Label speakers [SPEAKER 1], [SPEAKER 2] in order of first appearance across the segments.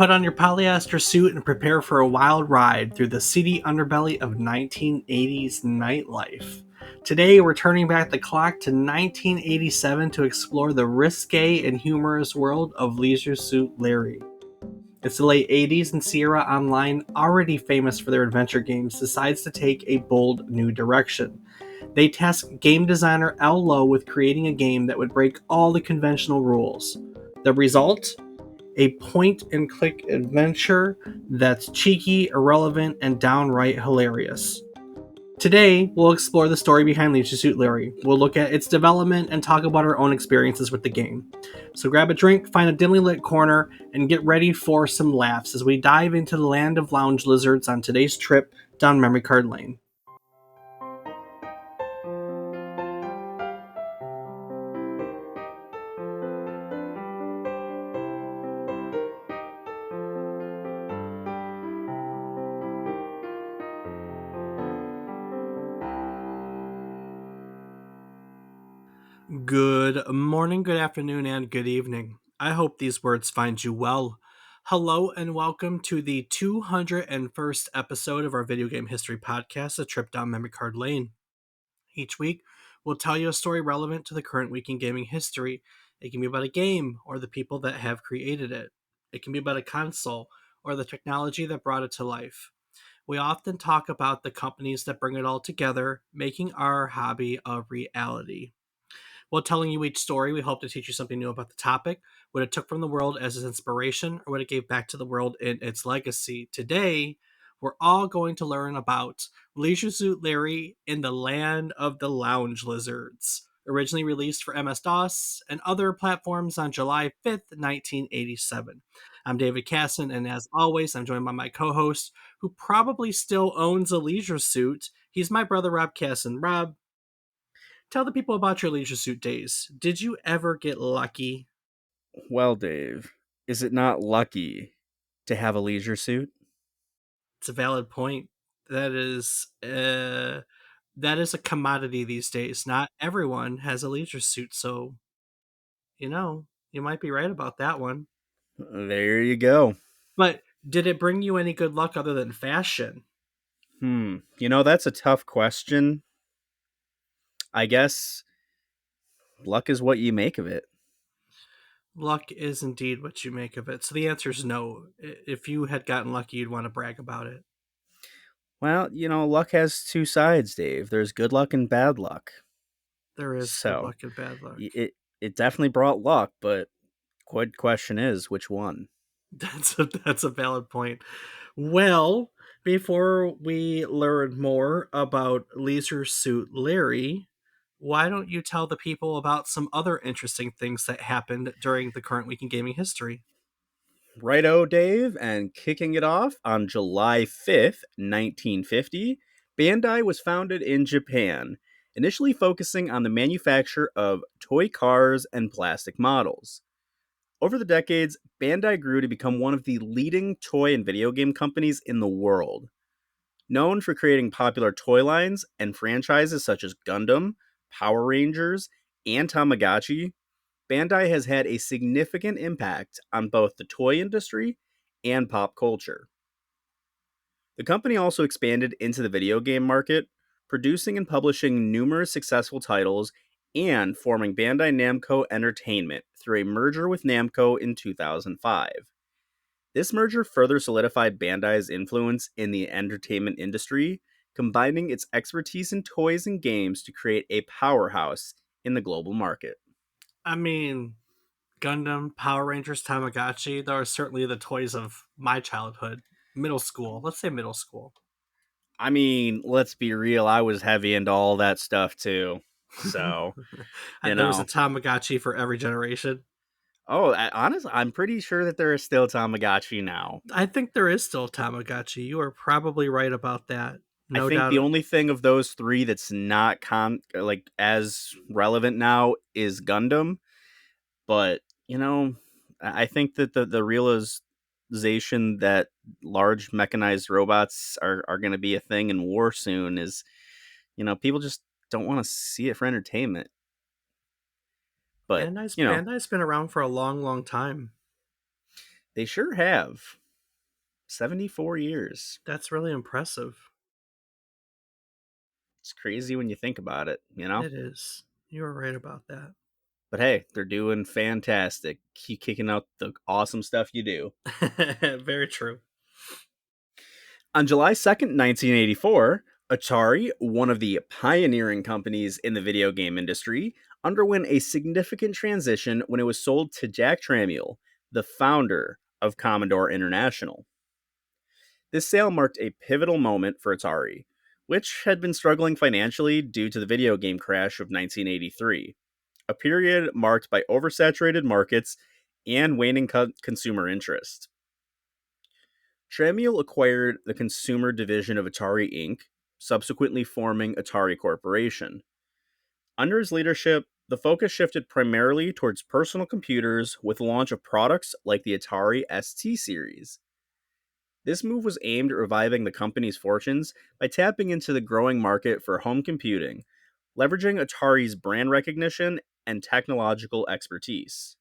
[SPEAKER 1] Put on your polyester suit and prepare for a wild ride through the seedy underbelly of 1980s nightlife. Today, we're turning back the clock to 1987 to explore the risque and humorous world of Leisure Suit Larry. It's the late 80s, and Sierra Online, already famous for their adventure games, decides to take a bold new direction. They task game designer Al Lowe with creating a game that would break all the conventional rules. The result? A point and click adventure that's cheeky, irrelevant, and downright hilarious. Today, we'll explore the story behind Leisure Suit Larry. We'll look at its development and talk about our own experiences with the game. So grab a drink, find a dimly lit corner, and get ready for some laughs as we dive into the land of lounge lizards on today's trip down memory card lane. Good morning, good afternoon, and good evening. I hope these words find you well. Hello, and welcome to the 201st episode of our video game history podcast, A Trip Down Memory Card Lane. Each week, we'll tell you a story relevant to the current week in gaming history. It can be about a game or the people that have created it. It can be about a console or the technology that brought it to life. We often talk about the companies that bring it all together, making our hobby a reality. While telling you each story, we hope to teach you something new about the topic, what it took from the world as its inspiration, or what it gave back to the world in its legacy. Today, we're all going to learn about Leisure Suit Larry in the Land of the Lounge Lizards, originally released for MS-DOS and other platforms on July 5th, 1987. I'm David Casson, and as always, I'm joined by my co-host, who probably still owns a leisure suit. He's my brother, Rob Casson. Rob, tell the people about your Leisure Suit days. Did you ever get lucky?
[SPEAKER 2] Well, Dave, is it not lucky to have a leisure suit?
[SPEAKER 1] It's a valid point. That is a commodity these days. Not everyone has a leisure suit, so you might be right about that one.
[SPEAKER 2] There you go.
[SPEAKER 1] But did it bring you any good luck other than fashion?
[SPEAKER 2] That's a tough question. I guess luck is what you make of it.
[SPEAKER 1] Luck is indeed what you make of it. So the answer is no. If you had gotten lucky, you'd want to brag about it.
[SPEAKER 2] Well, luck has two sides, Dave. There's good luck and bad luck.
[SPEAKER 1] There is good
[SPEAKER 2] So
[SPEAKER 1] luck and bad luck.
[SPEAKER 2] it definitely brought luck, but good question is which one?
[SPEAKER 1] That's a valid point. Well, before we learn more about Leisure Suit Larry, why don't you tell the people about some other interesting things that happened during the current week in gaming history?
[SPEAKER 2] Righto, Dave, and kicking it off on July 5th, 1950, Bandai was founded in Japan, initially focusing on the manufacture of toy cars and plastic models. Over the decades, Bandai grew to become one of the leading toy and video game companies in the world. Known for creating popular toy lines and franchises such as Gundam, Power Rangers, and Tamagotchi, Bandai has had a significant impact on both the toy industry and pop culture. The company also expanded into the video game market, producing and publishing numerous successful titles and forming Bandai Namco Entertainment through a merger with Namco in 2005. This merger further solidified Bandai's influence in the entertainment industry, combining its expertise in toys and games to create a powerhouse in the global market.
[SPEAKER 1] I mean, Gundam, Power Rangers, Tamagotchi, those are certainly the toys of my childhood. Middle school. Let's say middle school.
[SPEAKER 2] I mean, let's be real, I was heavy into all that stuff too. So, you
[SPEAKER 1] There was a
[SPEAKER 2] know.
[SPEAKER 1] Tamagotchi for every generation.
[SPEAKER 2] Oh, honestly, I'm pretty sure that there is still Tamagotchi now.
[SPEAKER 1] I think there is still Tamagotchi. You are probably right about that.
[SPEAKER 2] I
[SPEAKER 1] No
[SPEAKER 2] think
[SPEAKER 1] doubt.
[SPEAKER 2] the only thing of those three that's not as relevant now is Gundam, but I think that the realization that large mechanized robots are going to be a thing in war soon is, people just don't want to see it for entertainment. But
[SPEAKER 1] Bandai's been around for a long, long time.
[SPEAKER 2] They sure have. 74 years.
[SPEAKER 1] That's really impressive.
[SPEAKER 2] It's crazy when you think about it, you know?
[SPEAKER 1] It is. You were right about that.
[SPEAKER 2] But hey, they're doing fantastic. Keep kicking out the awesome stuff you do.
[SPEAKER 1] Very true.
[SPEAKER 2] On July 2nd, 1984, Atari, one of the pioneering companies in the video game industry, underwent a significant transition when it was sold to Jack Tramiel, the founder of Commodore International. This sale marked a pivotal moment for Atari, which had been struggling financially due to the video game crash of 1983, a period marked by oversaturated markets and waning consumer interest. Tramiel acquired the consumer division of Atari Inc., subsequently forming Atari Corporation. Under his leadership, the focus shifted primarily towards personal computers with the launch of products like the Atari ST series. This move was aimed at reviving the company's fortunes by tapping into the growing market for home computing, leveraging Atari's brand recognition and technological expertise.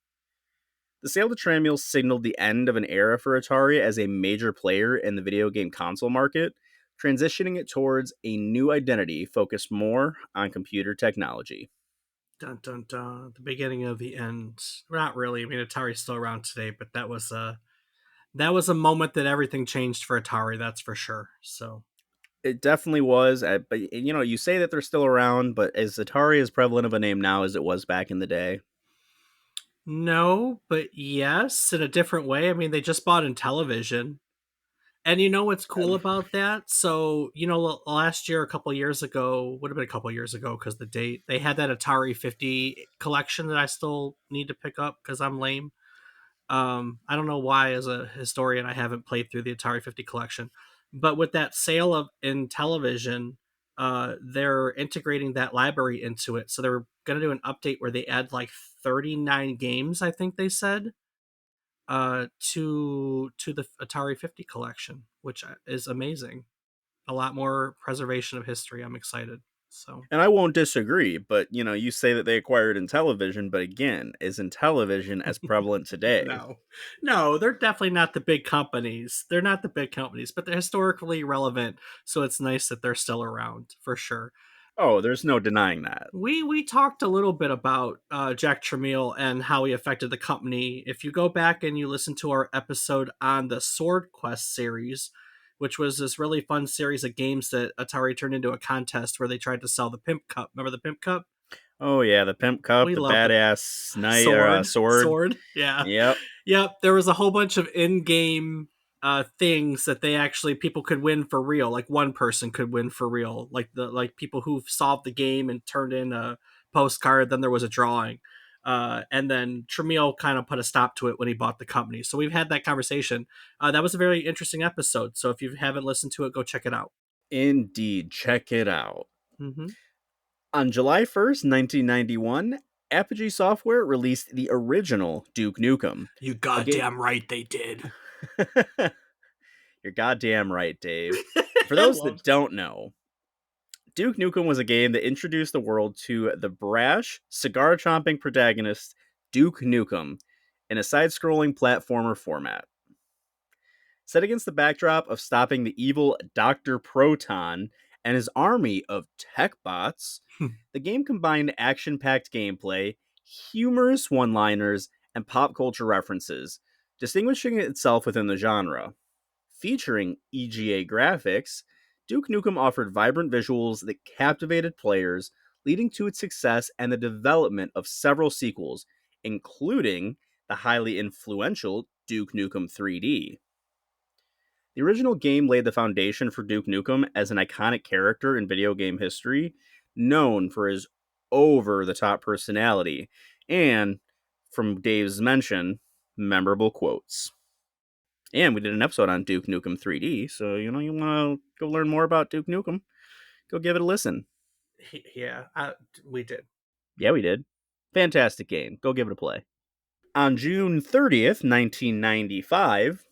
[SPEAKER 2] The sale to Tramiel signaled the end of an era for Atari as a major player in the video game console market, transitioning it towards a new identity focused more on computer technology.
[SPEAKER 1] Dun dun dun. The beginning of the end. Not really. I mean, Atari's still around today, but that was a moment that everything changed for Atari. That's for sure. So
[SPEAKER 2] It definitely was, but you say that they're still around, but is Atari as prevalent of a name now as it was back in the day?
[SPEAKER 1] no, but yes, in a different way. I mean, they just bought in television. And you know what's cool about that? So, last year, a couple years ago, would have been a couple years ago because the date, they had that Atari 50 collection that I still need to pick up because I'm lame. I don't know why, as a historian, I haven't played through the Atari 50 collection. But with that sale of in television, they're integrating that library into it. So they're going to do an update where they add like 39 games, I think they said, to the Atari 50 collection, which is amazing. A lot more preservation of history. I'm excited. So
[SPEAKER 2] And I won't disagree, but you say that they acquired in television, but again, is in television as prevalent today?
[SPEAKER 1] no, no, they're definitely not the big companies. They're not the big companies, but they're historically relevant. So it's nice that they're still around for sure.
[SPEAKER 2] Oh, there's no denying that.
[SPEAKER 1] We talked a little bit about Jack Tramiel and how he affected the company. If you go back and you listen to our episode on the Sword Quest series, which was this really fun series of games that Atari turned into a contest where they tried to sell the Pimp Cup. Remember the Pimp Cup?
[SPEAKER 2] Oh yeah, the pimp cup,
[SPEAKER 1] We
[SPEAKER 2] the
[SPEAKER 1] loved it.
[SPEAKER 2] badass knight or sword.
[SPEAKER 1] Sword, yeah.
[SPEAKER 2] Yep.
[SPEAKER 1] Yep, there was a whole bunch of in-game things that they actually people could win for real. Like one person could win for real. Like people who solved the game and turned in a postcard. Then there was a drawing, and then Tramiel kind of put a stop to it when he bought the company. So we've had that conversation. That was a very interesting episode. So if you haven't listened to it, go check it out.
[SPEAKER 2] Indeed, check it out.
[SPEAKER 1] Hmm.
[SPEAKER 2] On July 1st, 1991, Apogee Software released the original Duke Nukem.
[SPEAKER 1] You
[SPEAKER 2] A game.
[SPEAKER 1] goddamn right they did.
[SPEAKER 2] You're goddamn right, Dave. For
[SPEAKER 1] I
[SPEAKER 2] those
[SPEAKER 1] love.
[SPEAKER 2] that don't know, Duke Nukem was a game that introduced the world to the brash, cigar chomping protagonist Duke Nukem in a side scrolling platformer format. Set against the backdrop of stopping the evil Dr. Proton and his army of tech bots, the game combined action packed gameplay, humorous one liners, and pop culture references, distinguishing itself within the genre. Featuring EGA graphics, Duke Nukem offered vibrant visuals that captivated players, leading to its success and the development of several sequels, including the highly influential Duke Nukem 3D. The original game laid the foundation for Duke Nukem as an iconic character in video game history, known for his over the top personality and, from Dave's mention, memorable quotes. And we did an episode on Duke Nukem 3D, so you want to go learn more about Duke Nukem, go give it a listen.
[SPEAKER 1] Yeah, we did.
[SPEAKER 2] Yeah, we did. Fantastic game. Go give it a play. On June 30th, 1995,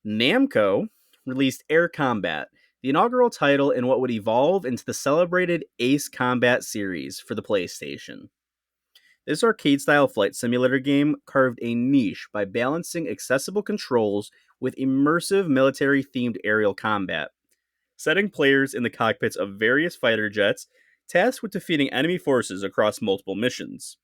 [SPEAKER 2] Namco released Air Combat, the inaugural title in what would evolve into the celebrated Ace Combat series for the PlayStation. This arcade style flight simulator game carved a niche by balancing accessible controls with immersive military themed aerial combat, setting players in the cockpits of various fighter jets tasked with defeating enemy forces across multiple missions.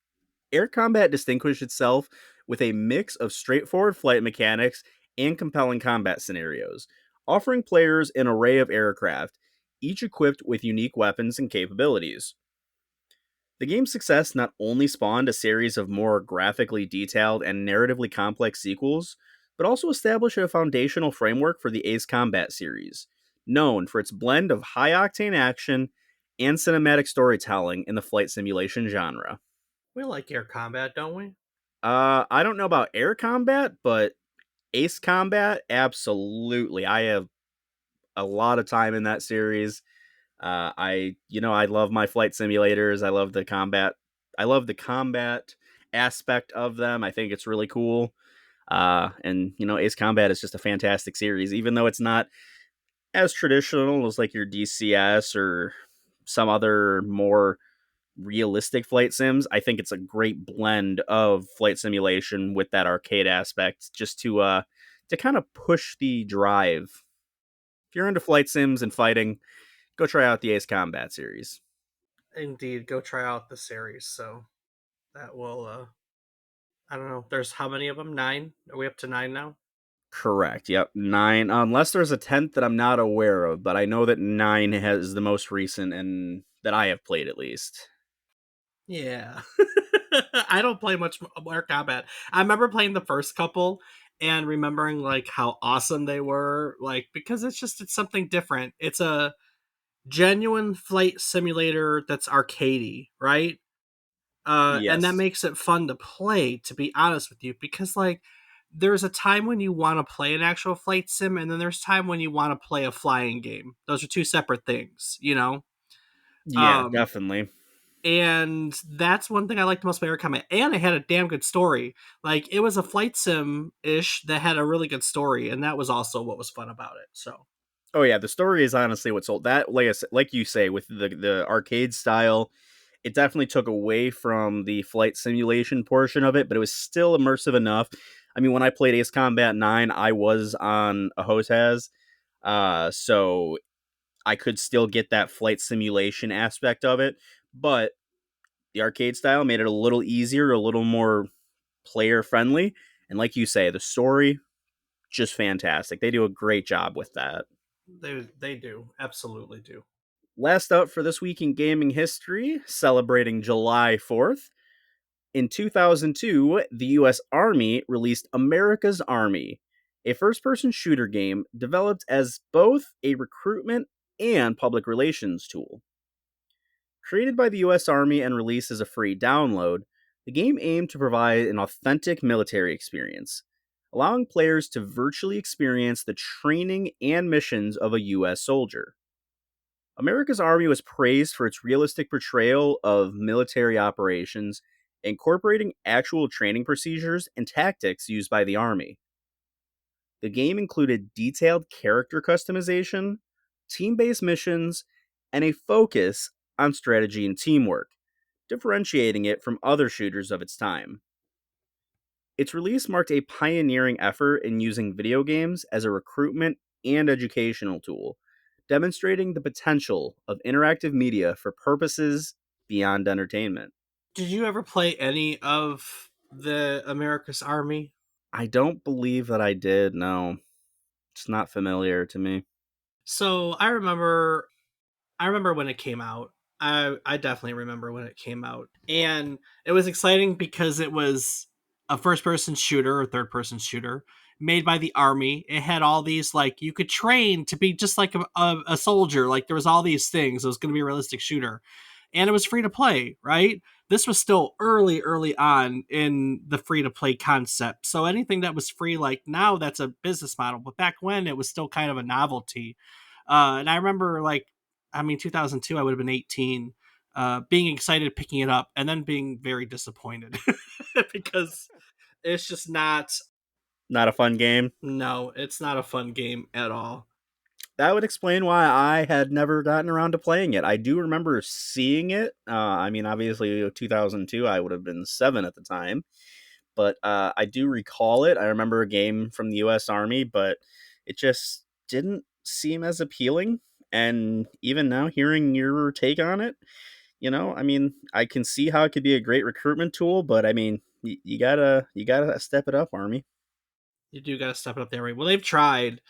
[SPEAKER 2] Air combat distinguished itself with a mix of straightforward flight mechanics and compelling combat scenarios, offering players an array of aircraft, each equipped with unique weapons and capabilities. The game's success not only spawned a series of more graphically detailed and narratively complex sequels, but also established a foundational framework for the Ace Combat series, known for its blend of high octane action and cinematic storytelling in the flight simulation genre.
[SPEAKER 1] We like air combat, don't we?
[SPEAKER 2] I don't know about air combat, but Ace Combat, absolutely. I have a lot of time in that series. I love my flight simulators. I love the combat. I love the combat aspect of them. I think it's really cool. And Ace Combat is just a fantastic series, even though it's not as traditional as like your DCS or some other more realistic flight sims. I think it's a great blend of flight simulation with that arcade aspect, just to kind of push the drive. If you're into flight sims and fighting, go try out the Ace Combat series.
[SPEAKER 1] Indeed, go try out the series. So that will, I don't know. There's how many of them? Nine? Are we up to nine now?
[SPEAKER 2] Correct. Yep. Nine. Unless there's a tenth that I'm not aware of, but I know that nine has the most recent and that I have played at least.
[SPEAKER 1] Yeah. I don't play much Air Combat. I remember playing the first couple and remembering like how awesome they were, like because it's something different. It's a genuine flight simulator that's arcadey, right? And that
[SPEAKER 2] Yes.
[SPEAKER 1] makes it fun to play, to be honest with you, because like there's a time when you want to play an actual flight sim, and then there's time when you want to play a flying game. Those are two separate things, you know.
[SPEAKER 2] Yeah,
[SPEAKER 1] Um,
[SPEAKER 2] definitely.
[SPEAKER 1] and that's one thing I liked most about Air Combat. And it had a damn good story. Like it was a flight sim ish that had a really good story, and that was also what was fun about it. So
[SPEAKER 2] Oh yeah, the story is honestly what sold that. Like you say, with the arcade style, it definitely took away from the flight simulation portion of it, but it was still immersive enough. I mean, when I played Ace Combat 9, I was on a HOTAS, so I could still get that flight simulation aspect of it, but the arcade style made it a little easier, a little more player friendly, and like you say, the story just fantastic. They do a great job with that.
[SPEAKER 1] they do absolutely do.
[SPEAKER 2] Last up for this week in gaming history, celebrating July 4th. In 2002, the US Army released America's Army, a first person shooter game developed as both a recruitment and public relations tool. Created by the US Army and released as a free download, the game aimed to provide an authentic military experience, allowing players to virtually experience the training and missions of a US soldier. America's Army was praised for its realistic portrayal of military operations, incorporating actual training procedures and tactics used by the Army. The game included detailed character customization, team based missions, and a focus on strategy and teamwork, differentiating it from other shooters of its time. Its release marked a pioneering effort in using video games as a recruitment and educational tool, demonstrating the potential of interactive media for purposes beyond entertainment.
[SPEAKER 1] Did you ever play any of the America's Army?
[SPEAKER 2] I don't believe that I did, no. It's not familiar to me.
[SPEAKER 1] So I remember when it came out. I definitely remember when it came out. And it was exciting because it was a first person shooter or third person shooter made by the army. It had all these like you could train to be just like a soldier. Like there was all these things. It was going to be a realistic shooter. And it was free to play, right? This was still early on in the free to play concept. So anything that was free, like now, that's a business model. But back when, it was still kind of a novelty. And I remember, like, I mean, 2002, I would have been 18, being excited picking it up, and then being very disappointed because it's just not.
[SPEAKER 2] Not a fun game.
[SPEAKER 1] No, it's not a fun game at all.
[SPEAKER 2] that would explain why I had never gotten around to playing it. I do remember seeing it. I mean, obviously, 2002, I would have been 7 at the time, but I do recall it. I remember a game from the U.S. Army, but it just didn't seem as appealing. And even now, hearing your take on it, I mean, I can see how it could be a great recruitment tool, but I mean, you gotta step it up, Army.
[SPEAKER 1] You do got to step it up there, right? Well, they've tried.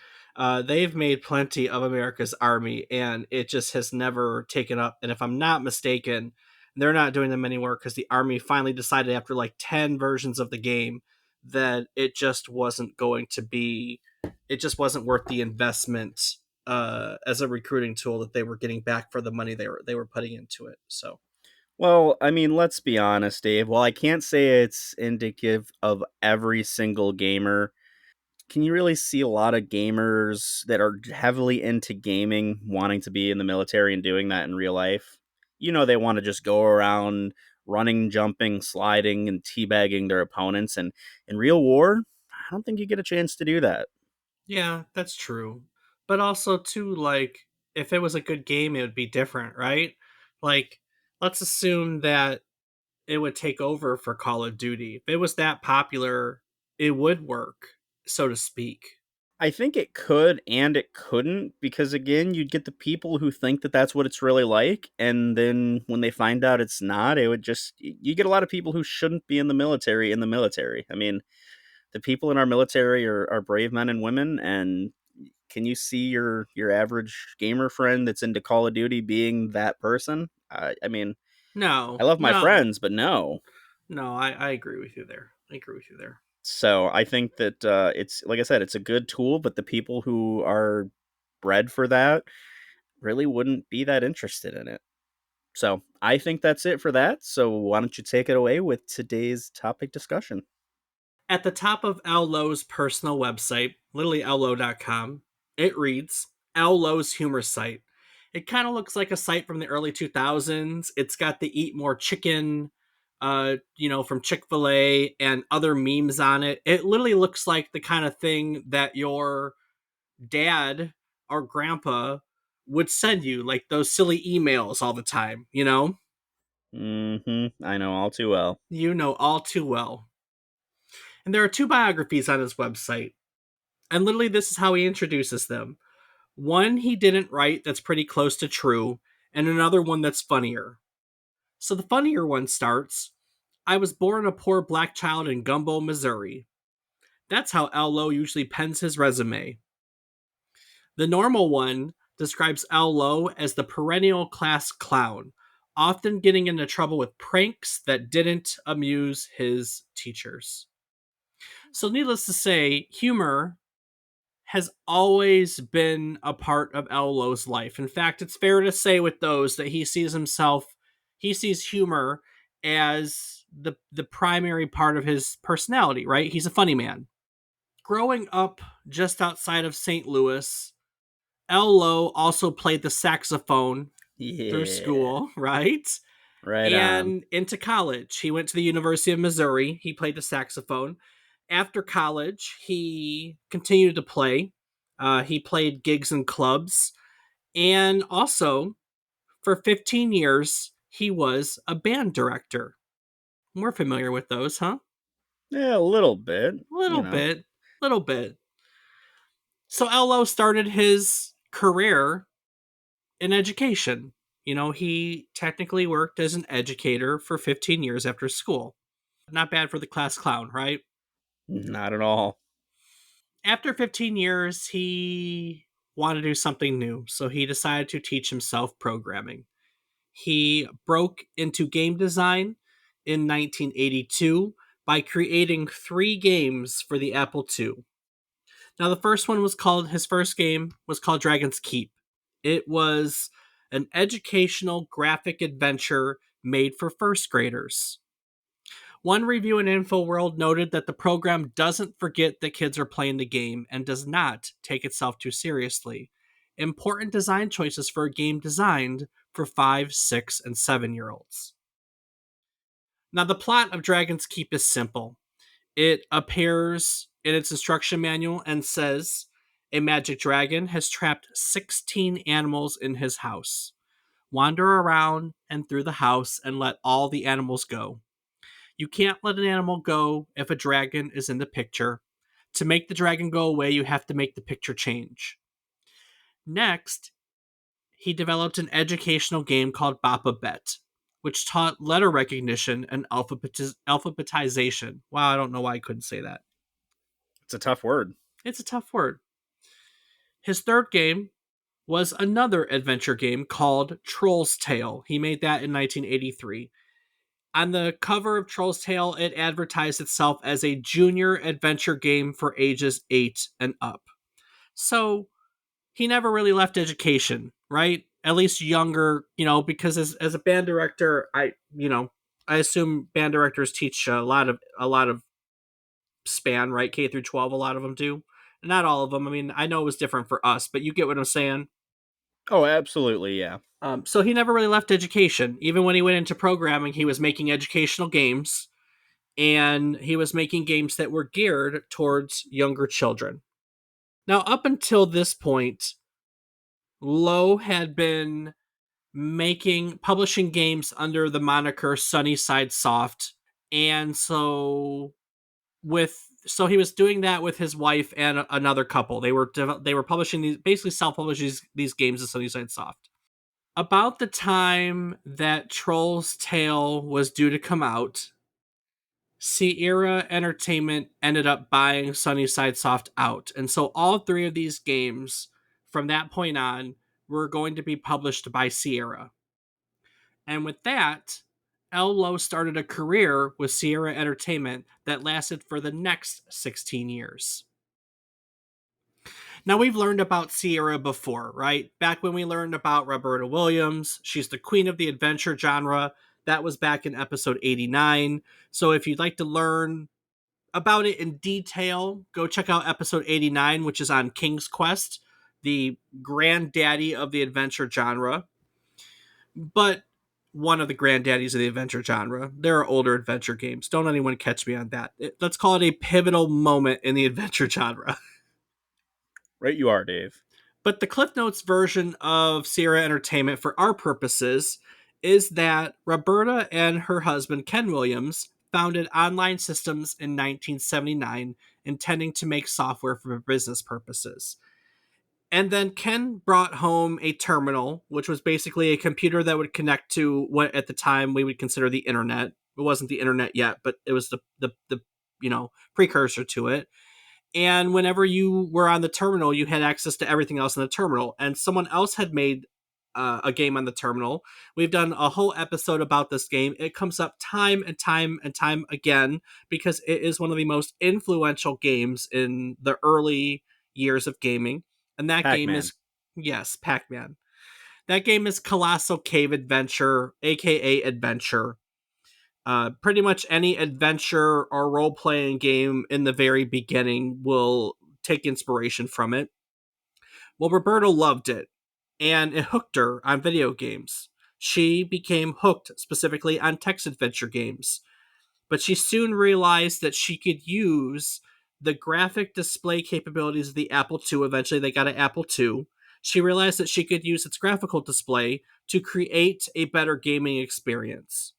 [SPEAKER 1] They've made plenty of America's Army, and it just has never taken up. And if I'm not mistaken, they're not doing them anymore because the Army finally decided after like 10 versions of the game that it just wasn't going to be, it just wasn't worth the investment as a recruiting tool that they were getting back for the money they were putting into it. So
[SPEAKER 2] Well, I mean, let's be honest, Dave. While I can't say it's indicative of every single gamer, can you really see a lot of gamers that are heavily into gaming wanting to be in the military and doing that in real life? They want to just go around running, jumping, sliding, and teabagging their opponents. And in real war, I don't think you get a chance to do that.
[SPEAKER 1] yeah, that's true. But also too, like, if it was a good game, it would be different, right? Like, let's assume that it would take over for Call of Duty. If it was that popular, it would work, so to speak.
[SPEAKER 2] I think it could and it couldn't because again, you'd get the people who think that that's what it's really like, and then when they find out it's not, it would just you get a lot of people who shouldn't be in the military in the military. I mean, the people in our military are brave men and women, and can you see your average gamer friend that's into Call of Duty being that person? I mean, I
[SPEAKER 1] No,
[SPEAKER 2] love my
[SPEAKER 1] no,
[SPEAKER 2] friends, but no.
[SPEAKER 1] no, I agree with you there. I agree with you there.
[SPEAKER 2] So I think that it's like I said, it's a good tool, but the people who are bred for that really wouldn't be that interested in it. So I think that's it for that. So why don't you take it away with today's topic discussion?
[SPEAKER 1] At the top of Al Lowe's personal website, literally llow.com, it reads Al Lowe's humor site. It kind of looks like a site from the early 2000s. It's got the eat more chicken, from Chick-fil-A and other memes on it. It literally looks like the kind of thing that your dad or grandpa would send you, like those silly emails all the time, you know?
[SPEAKER 2] I know all too well.
[SPEAKER 1] You know all too well. And there are two biographies on his website. And literally, this is how he introduces them. One he didn't write that's pretty close to true, and another one that's funnier. So the funnier one starts I was born a poor black child in Gumbo, Missouri. That's how Al Lowe usually pens his resume. The normal one describes Al Lowe as the perennial class clown, often getting into trouble with pranks that didn't amuse his teachers. So, needless to say, humor has always been a part of Al Lowe's life. In fact, it's fair to say with those that he sees humor as the primary part of his personality, right? He's a funny man. Growing up just outside of St. Louis, Al Lowe also played the saxophone through
[SPEAKER 2] Yeah,
[SPEAKER 1] school, right?
[SPEAKER 2] right on.
[SPEAKER 1] And into college. He went to the University of Missouri. He played the saxophone. After college, he continued to play. He played gigs in clubs. And also, for 15 years, he was a band director. We're familiar with those, huh?
[SPEAKER 2] Yeah, a little bit,
[SPEAKER 1] Little bit. Little bit. So Elo started his career in education. He technically worked as an educator for 15 years after school. Not bad for the class clown, right?
[SPEAKER 2] Not at all.
[SPEAKER 1] After 15 years, he wanted to do something new, so he decided to teach himself programming. He broke into game design in 1982 by creating three games for the Apple II. Now, his first game was called Dragon's Keep. It was an educational graphic adventure made for first graders. One review in InfoWorld noted that the program doesn't forget that kids are playing the game and does not take itself too seriously. Important design choices for a game designed for 5, 6, and 7-year olds. Now, the plot of Dragon's Keep is simple. It appears in its instruction manual and says A magic dragon has trapped 16 animals in his house. Wander around and through the house and let all the animals go. You can't let an animal go if a dragon is in the picture. To make the dragon go away, you have to make the picture change. Next, he developed an educational game called Bapa Bet, which taught letter recognition and alphabetization. Wow, I don't know why I couldn't say that.
[SPEAKER 2] It's a tough word.
[SPEAKER 1] It's a tough word. His third game was another adventure game called Troll's Tale. He made that in 1983. On the cover of Troll's Tale, it advertised itself as a junior adventure game for ages 8 and up. So he never really left education, right? At least younger, because as a band director, I assume band directors teach a lot of span, right? K through 12, a lot of them do. Not all of them. I mean, I know it was different for us, but you get what I'm saying.
[SPEAKER 2] Oh, absolutely, yeah.
[SPEAKER 1] So he never really left education. Even when he went into programming, he was making educational games, and he was making games that were geared towards younger children. Now, up until this point, Lowe had been publishing games under the moniker Sunnyside Soft, and so he was doing that with his wife and another couple. They were publishing these, basically self-publishing these games as Sunnyside Soft. About the time that Troll's Tale was due to come out, Sierra Entertainment ended up buying Sunnyside Soft out. And so all three of these games from that point on were going to be published by Sierra. And with that, L. Lowe started a career with Sierra Entertainment that lasted for the next 16 years. Now, we've learned about Sierra before, right? Back when we learned about Roberta Williams, she's the queen of the adventure genre. That was back in episode 89. So if you'd like to learn about it in detail, go check out episode 89, which is on King's Quest, the granddaddy of the adventure genre. But one of the granddaddies of the adventure genre. There are older adventure games. Don't anyone catch me on that. Let's call it a pivotal moment in the adventure genre.
[SPEAKER 2] Right you are, Dave.
[SPEAKER 1] But the Cliff Notes version of Sierra Entertainment, for our purposes, is that Roberta and her husband, Ken Williams, founded Online Systems in 1979, intending to make software for business purposes. And then Ken brought home a terminal, which was basically a computer that would connect to what at the time we would consider the internet. It wasn't the internet yet, but it was the precursor to it. And whenever you were on the terminal, you had access to everything else in the terminal. And someone else had made a game on the terminal. We've done a whole episode about this game. It comes up time and time and time again because it is one of the most influential games in the early years of gaming. And that game
[SPEAKER 2] Pac-Man.
[SPEAKER 1] is, yes, Pac-Man. That game is Colossal Cave Adventure, aka Adventure. Pretty much any adventure or role playing game in the very beginning will take inspiration from it. Well, Roberta loved it, and it hooked her on video games. She became hooked specifically on text adventure games, but she soon realized that she could use the graphic display capabilities of the Apple II. Eventually, they got an Apple II. She realized that she could use its graphical display to create a better gaming experience.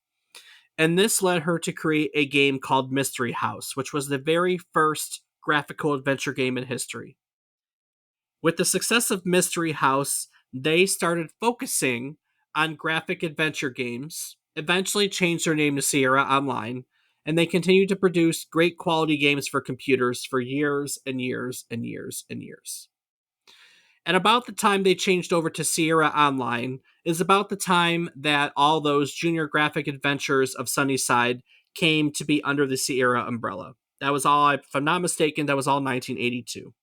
[SPEAKER 1] And this led her to create a game called Mystery House, which was the very first graphical adventure game in history. With the success of Mystery House, they started focusing on graphic adventure games, eventually changed their name to Sierra Online, and they continued to produce great quality games for computers for years and years and years and years. And about the time they changed over to Sierra Online is about the time that all those junior graphic adventures of Sunnyside came to be under the Sierra umbrella. That was all, if I'm not mistaken, that was all 1982.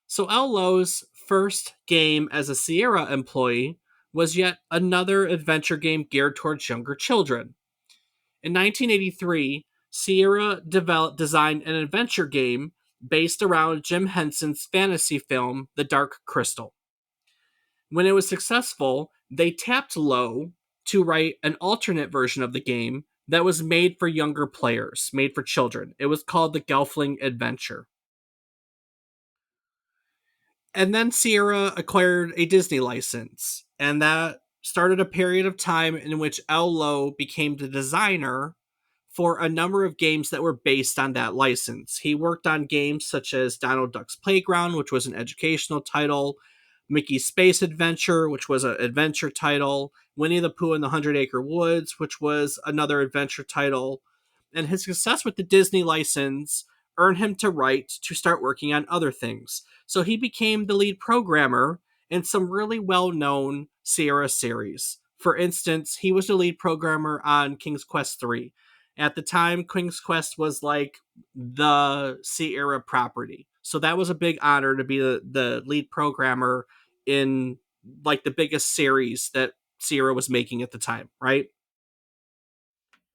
[SPEAKER 1] So L. Lowe's first game as a Sierra employee was yet another adventure game geared towards younger children. In 1983, Sierra designed an adventure game based around Jim Henson's fantasy film, The Dark Crystal. When it was successful, they tapped Lowe to write an alternate version of the game that was made for younger players, made for children. It was called The Gelfling Adventure. And then Sierra acquired a Disney license, and that started a period of time in which L. Lowe became the designer for a number of games that were based on that license. He worked on games such as Donald Duck's Playground, which was an educational title, Mickey's Space Adventure, which was an adventure title, Winnie the Pooh and the Hundred Acre Woods, which was another adventure title. And his success with the Disney license earned him to write to start working on other things. So he became the lead programmer in some really well known Sierra series. For instance, he was the lead programmer on King's Quest 3. At the time, King's Quest was like the Sierra property. So that was a big honor to be the lead programmer in like the biggest series that Sierra was making at the time, right?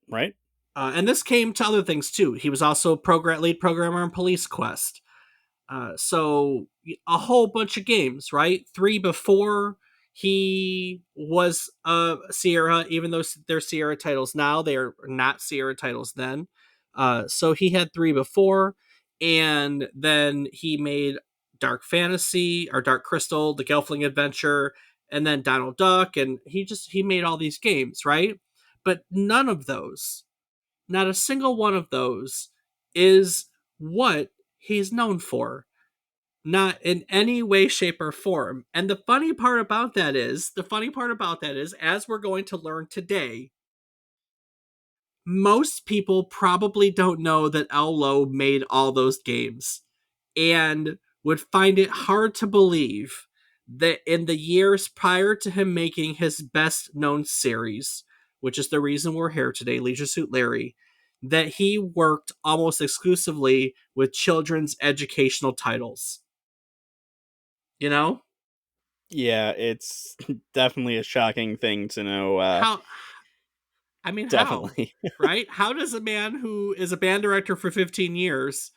[SPEAKER 2] Right?
[SPEAKER 1] And this came to other things too. He was also lead programmer in Police Quest. So a whole bunch of games, right? Three before he was Sierra, even though they're Sierra titles now, they are not Sierra titles then. So he had three before, and then he made Dark Fantasy or Dark Crystal, the Gelfling Adventure, and then Donald Duck, and he made all these games, right? But none of those, not a single one of those, is what he's known for, not in any way, shape, or form. And the funny part about that is, as we're going to learn today, most people probably don't know that L. Lowe made all those games and would find it hard to believe that in the years prior to him making his best known series, which is the reason we're here today, Leisure Suit Larry, that he worked almost exclusively with children's educational titles. You know?
[SPEAKER 2] Yeah, it's definitely a shocking thing to know.
[SPEAKER 1] How I mean, how?
[SPEAKER 2] Definitely.
[SPEAKER 1] Right? How does a man who is a band director for 15 years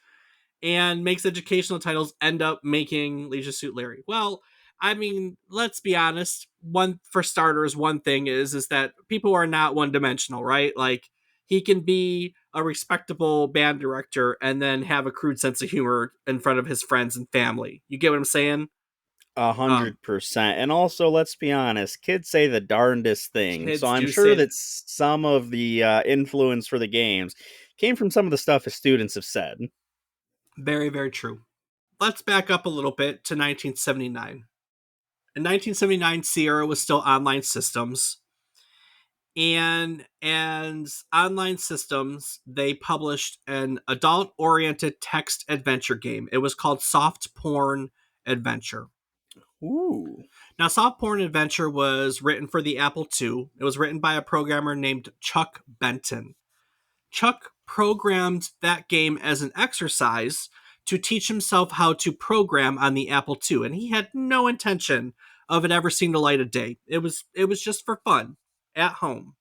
[SPEAKER 1] and makes educational titles end up making Leisure Suit Larry? Well, I mean, let's be honest. One for starters, one thing is that people are not one dimensional, right? Like he can be a respectable band director and then have a crude sense of humor in front of his friends and family. You get what I'm saying?
[SPEAKER 2] A
[SPEAKER 1] Um,
[SPEAKER 2] 100%. And also, let's be honest, kids say the darndest things. So
[SPEAKER 1] Kids
[SPEAKER 2] I'm
[SPEAKER 1] do
[SPEAKER 2] sure
[SPEAKER 1] say
[SPEAKER 2] that some of the influence for the games came from some of the stuff his students have said.
[SPEAKER 1] very, very true. Let's back up a little bit to 1979. In 1979, Sierra was still online systems, and online systems, they published an adult-oriented text adventure game. It was called Soft Porn Adventure.
[SPEAKER 2] Ooh.
[SPEAKER 1] Now, Soft Porn Adventure was written for the Apple II. It was written by a programmer named Chuck Benton. Chuck programmed that game as an exercise to teach himself how to program on the Apple II, and he had no intention of it ever seeing the light of day. It was just for fun at home.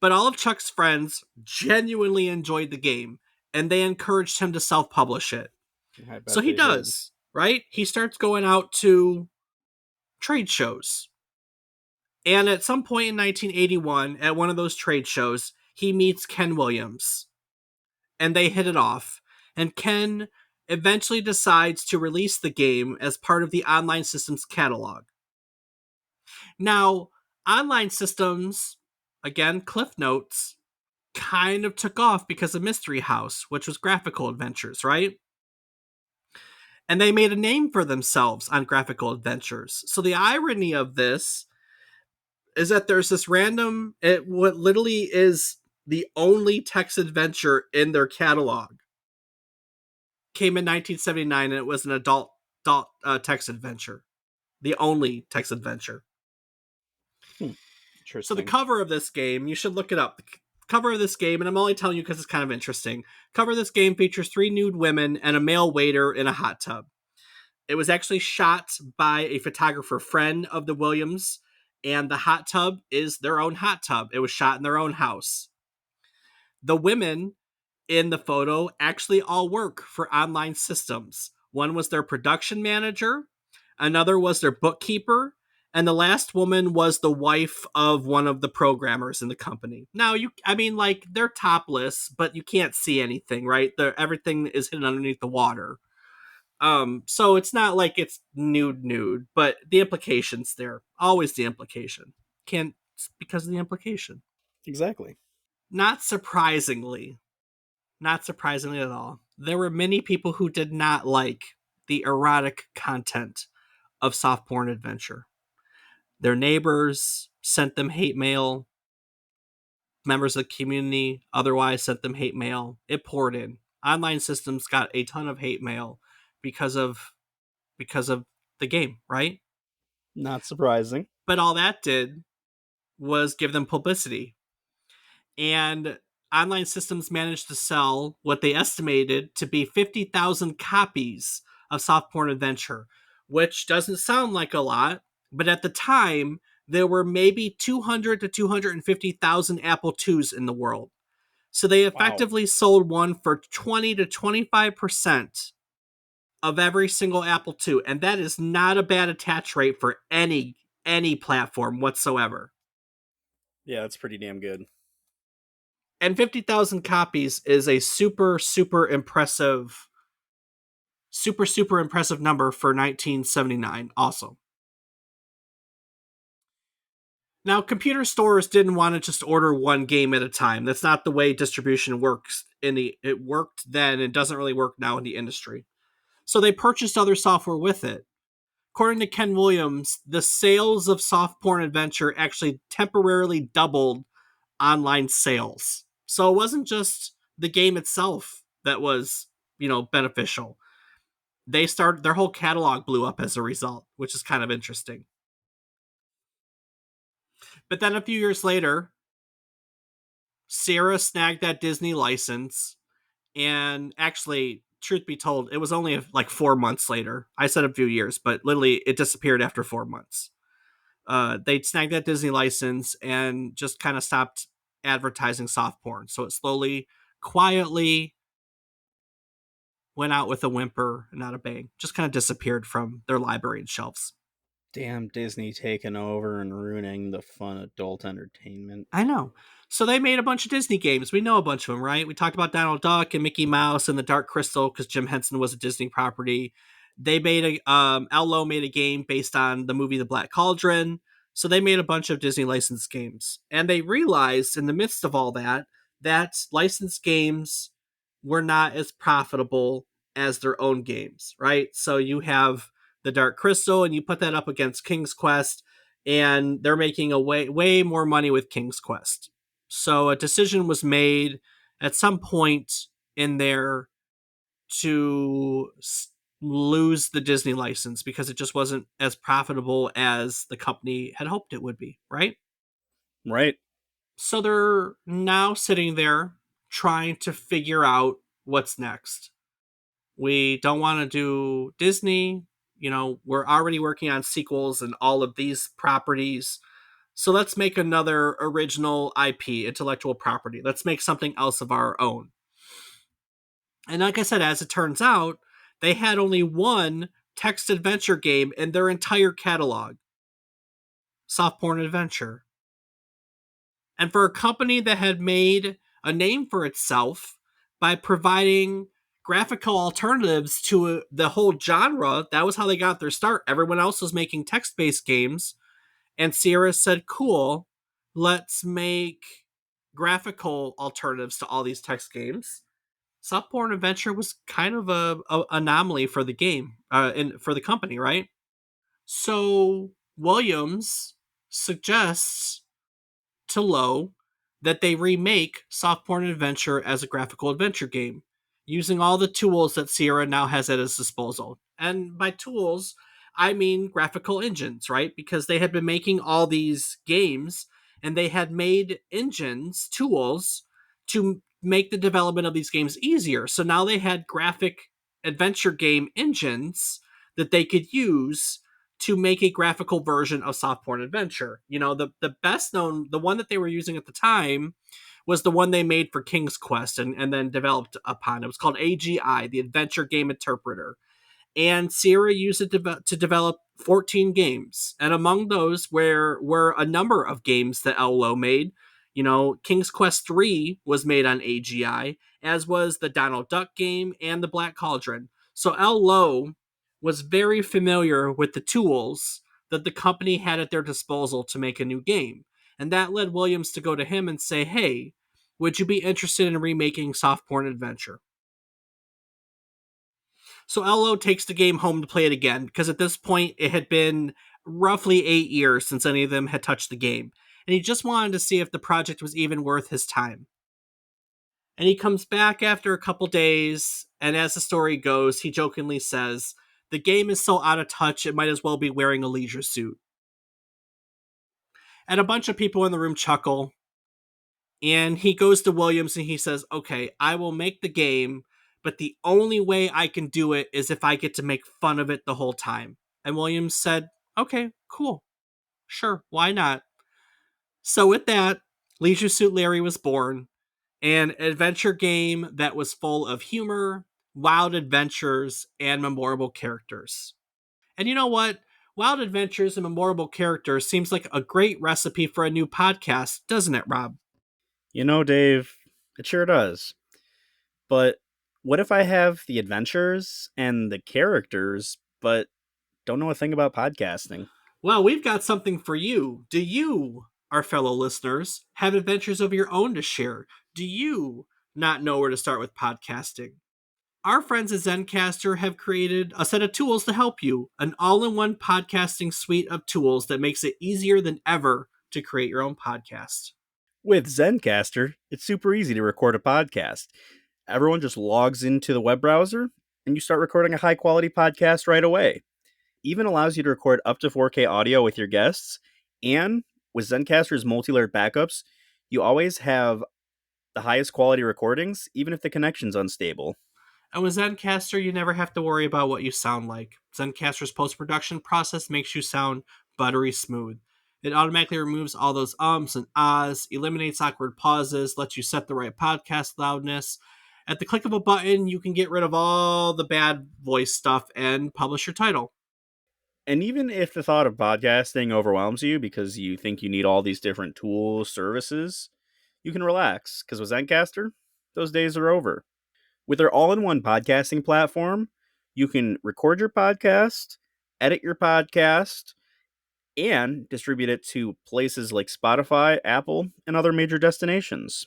[SPEAKER 1] But all of Chuck's friends genuinely enjoyed the game, and they encouraged him to self-publish it.
[SPEAKER 2] I
[SPEAKER 1] So
[SPEAKER 2] bet
[SPEAKER 1] he
[SPEAKER 2] they did.
[SPEAKER 1] does, right? He starts going out to trade shows. And at some point in 1981, at one of those trade shows, he meets Ken Williams, and they hit it off. And Ken eventually decides to release the game as part of the Online Systems catalog. Now, Online Systems, again, Cliff Notes, kind of took off because of Mystery House, which was graphical adventures, right? And they made a name for themselves on graphical adventures. So the irony of this is that there's this what literally is the only text adventure in their catalog, came in 1979, and it was an adult text adventure, the only text adventure.
[SPEAKER 2] Hmm.
[SPEAKER 1] So the
[SPEAKER 2] Interesting.
[SPEAKER 1] cover of this game, you should look it up. The cover of this game, and I'm only telling you because it's kind of interesting. Cover of this game features three nude women and a male waiter in a hot tub. It was actually shot by a photographer friend of the Williams, and the hot tub is their own hot tub. It was shot in their own house. The women in the photo actually all work for Online Systems. One was their production manager, another was their bookkeeper, and the last woman was the wife of one of the programmers in the company. Now, like they're topless, but you can't see anything, right? Everything is hidden underneath the water. So it's not like it's nude, but the implication's there. Always the implication. Can't because of the implication.
[SPEAKER 2] Exactly.
[SPEAKER 1] Not surprisingly, not surprisingly at all, there were many people who did not like the erotic content of soft porn adventure. Their neighbors sent them hate mail. Members of the community otherwise sent them hate mail. It poured in. Online systems got a ton of hate mail because of because of the game, right?
[SPEAKER 2] Not surprising.
[SPEAKER 1] But all that did was give them publicity. And online systems managed to sell what they estimated to be 50,000 copies of soft porn adventure, which doesn't sound like a lot, but at the time, there were maybe 200 to 250,000 Apple IIs in the world. So they
[SPEAKER 2] Wow.
[SPEAKER 1] effectively sold one for 20 to 25% of every single Apple II, and that is not a bad attach rate for any platform whatsoever.
[SPEAKER 2] Yeah, that's pretty damn good.
[SPEAKER 1] And 50,000 copies is a super impressive number for 1979 also. Now, computer stores didn't want to just order one game at a time. That's not the way distribution works. It worked then and doesn't really work now in the industry. So they purchased other software with it. According to Ken Williams, the sales of soft porn adventure actually temporarily doubled online sales. So it wasn't just the game itself that was, beneficial. Their whole catalog blew up as a result, which is kind of interesting. But then a few years later, Sierra snagged that Disney license, and actually, truth be told, it was only like 4 months later. I said a few years, but literally it disappeared after 4 months. They snagged that Disney license and just kind of stopped advertising soft porn. So it slowly, quietly went out with a whimper and not a bang. Just kind of disappeared from their library and shelves.
[SPEAKER 2] Damn Disney taking over and ruining the fun adult entertainment.
[SPEAKER 1] I know. So they made a bunch of Disney games. We know a bunch of them, right? We talked about Donald Duck and Mickey Mouse and the Dark Crystal because Jim Henson was a Disney property. They made Ello made a game based on the movie The Black Cauldron. So they made a bunch of Disney licensed games, and they realized in the midst of all that that licensed games were not as profitable as their own games, right? So you have the Dark Crystal, and you put that up against King's Quest, and they're making a way more money with King's Quest. So a decision was made at some point in there to lose the Disney license because it just wasn't as profitable as the company had hoped it would be, right?
[SPEAKER 2] Right.
[SPEAKER 1] So they're now sitting there trying to figure out what's next. We don't want to do Disney. We're already working on sequels and all of these properties. So let's make another original IP, intellectual property. Let's make something else of our own. And like I said, as it turns out, they had only one text adventure game in their entire catalog, Soft Porn Adventure. And for a company that had made a name for itself by providing graphical alternatives to the whole genre, that was how they got their start. Everyone else was making text based games. And Sierra said, cool, let's make graphical alternatives to all these text games. Soft Porn Adventure was kind of a anomaly for the game, and for the company, right? So Williams suggests to Lowe that they remake Soft Porn Adventure as a graphical adventure game using all the tools that Sierra now has at its disposal. And by tools, I mean graphical engines, right? Because they had been making all these games and they had made engines, tools to make the development of these games easier. So now they had graphic adventure game engines that they could use to make a graphical version of Soft Porn Adventure. The best known, the one that they were using at the time was the one they made for King's Quest and then developed upon. It was called AGI, the Adventure Game Interpreter. And Sierra used it to develop 14 games. And among those were a number of games that LO made. King's Quest 3 was made on AGI, as was the Donald Duck game and the Black Cauldron. So L. Lowe was very familiar with the tools that the company had at their disposal to make a new game. And that led Williams to go to him and say, hey, would you be interested in remaking Soft Porn Adventure? So L.O. takes the game home to play it again because at this point it had been roughly 8 years since any of them had touched the game. And he just wanted to see if the project was even worth his time. And he comes back after a couple days, and as the story goes, he jokingly says, the game is so out of touch, it might as well be wearing a leisure suit. And a bunch of people in the room chuckle, and he goes to Williams and he says, okay, I will make the game, but the only way I can do it is if I get to make fun of it the whole time. And Williams said, okay, cool. Sure, why not? So with that, Leisure Suit Larry was born, an adventure game that was full of humor, wild adventures, and memorable characters. And you know what? Wild adventures and memorable characters seems like a great recipe for a new podcast, doesn't it, Rob?
[SPEAKER 2] You know, Dave, it sure does. But what if I have the adventures and the characters, but don't know a thing about podcasting?
[SPEAKER 1] Well, we've got something for you. Do you, our fellow listeners, have adventures of your own to share? Do you not know where to start with podcasting? Our friends at Zencaster have created a set of tools to help you, an all in one podcasting suite of tools that makes it easier than ever to create your own podcast.
[SPEAKER 2] With Zencaster, it's super easy to record a podcast. Everyone just logs into the web browser and you start recording a high quality podcast right away. Even allows you to record up to 4K audio with your guests. And with Zencaster's multi-layered backups, you always have the highest quality recordings, even if the connection's unstable.
[SPEAKER 1] And with Zencaster, you never have to worry about what you sound like. Zencaster's post production process makes you sound buttery smooth. It automatically removes all those ums and ahs, eliminates awkward pauses, lets you set the right podcast loudness. At the click of a button, you can get rid of all the bad voice stuff and publish your title.
[SPEAKER 2] And even if the thought of podcasting overwhelms you because you think you need all these different tools, services, you can relax because with Zencaster, those days are over. With their all in one podcasting platform, you can record your podcast, edit your podcast, and distribute it to places like Spotify, Apple, and other major destinations.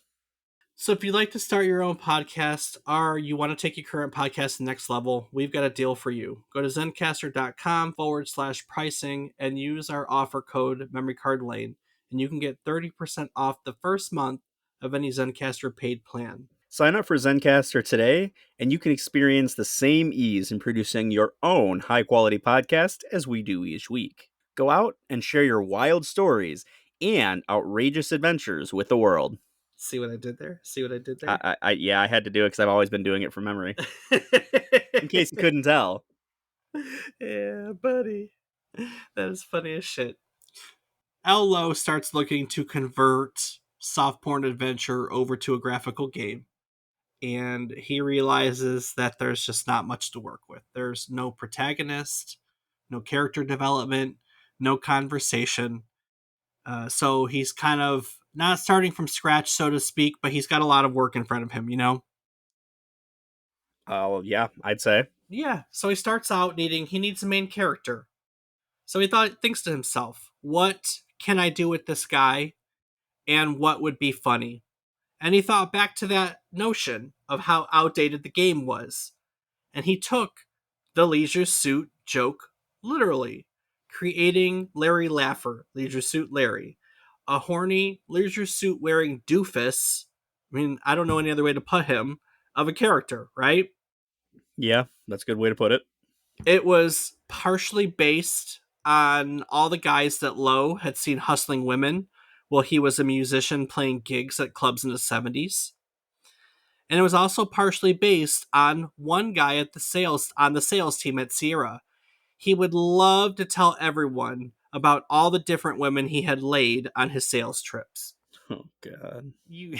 [SPEAKER 1] So if you'd like to start your own podcast or you want to take your current podcast to the next level, we've got a deal for you. Go to zencaster.com/pricing and use our offer code MemoryCardLane, and you can get 30% off the first month of any Zencaster paid plan.
[SPEAKER 2] Sign up for Zencaster today, and you can experience the same ease in producing your own high quality podcast as we do each week. Go out and share your wild stories and outrageous adventures with the world.
[SPEAKER 1] See what I did there? See what I did there?
[SPEAKER 2] Yeah, I had to do it because I've always been doing it from memory. In case you couldn't tell.
[SPEAKER 1] Yeah, buddy. That is funny as shit. L. starts looking to convert soft porn adventure over to a graphical game. And he realizes that there's just not much to work with. There's no protagonist, no character development, no conversation. So he's kind of not starting from scratch, so to speak, but he's got a lot of work in front of him, you know?
[SPEAKER 2] Oh, yeah, I'd say.
[SPEAKER 1] Yeah. So he starts out he needs a main character. So thinks to himself, what can I do with this guy and what would be funny? And he thought back to that notion of how outdated the game was. And he took the Leisure Suit joke literally, creating Larry Laffer, Leisure Suit Larry, a horny leisure suit wearing doofus. I mean, I don't know any other way to put him of a character, right?
[SPEAKER 2] Yeah, that's a good way to put it.
[SPEAKER 1] It was partially based on all the guys that Lowe had seen hustling women while he was a musician playing gigs at clubs in the 70s. And it was also partially based on one guy at the sales team at Sierra. He would love to tell everyone about all the different women he had laid on his sales trips.
[SPEAKER 2] Oh, God.
[SPEAKER 1] You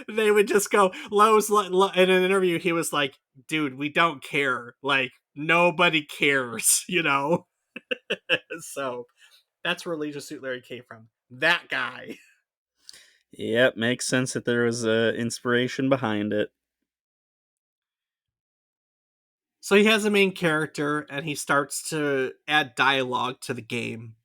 [SPEAKER 1] They would just go in an interview he was like, dude, we don't care, like nobody cares, you know. So that's where Leisure Suit Larry came from, that guy.
[SPEAKER 2] Yep, makes sense that there was inspiration behind it.
[SPEAKER 1] So he has a main character and he starts to add dialogue to the game.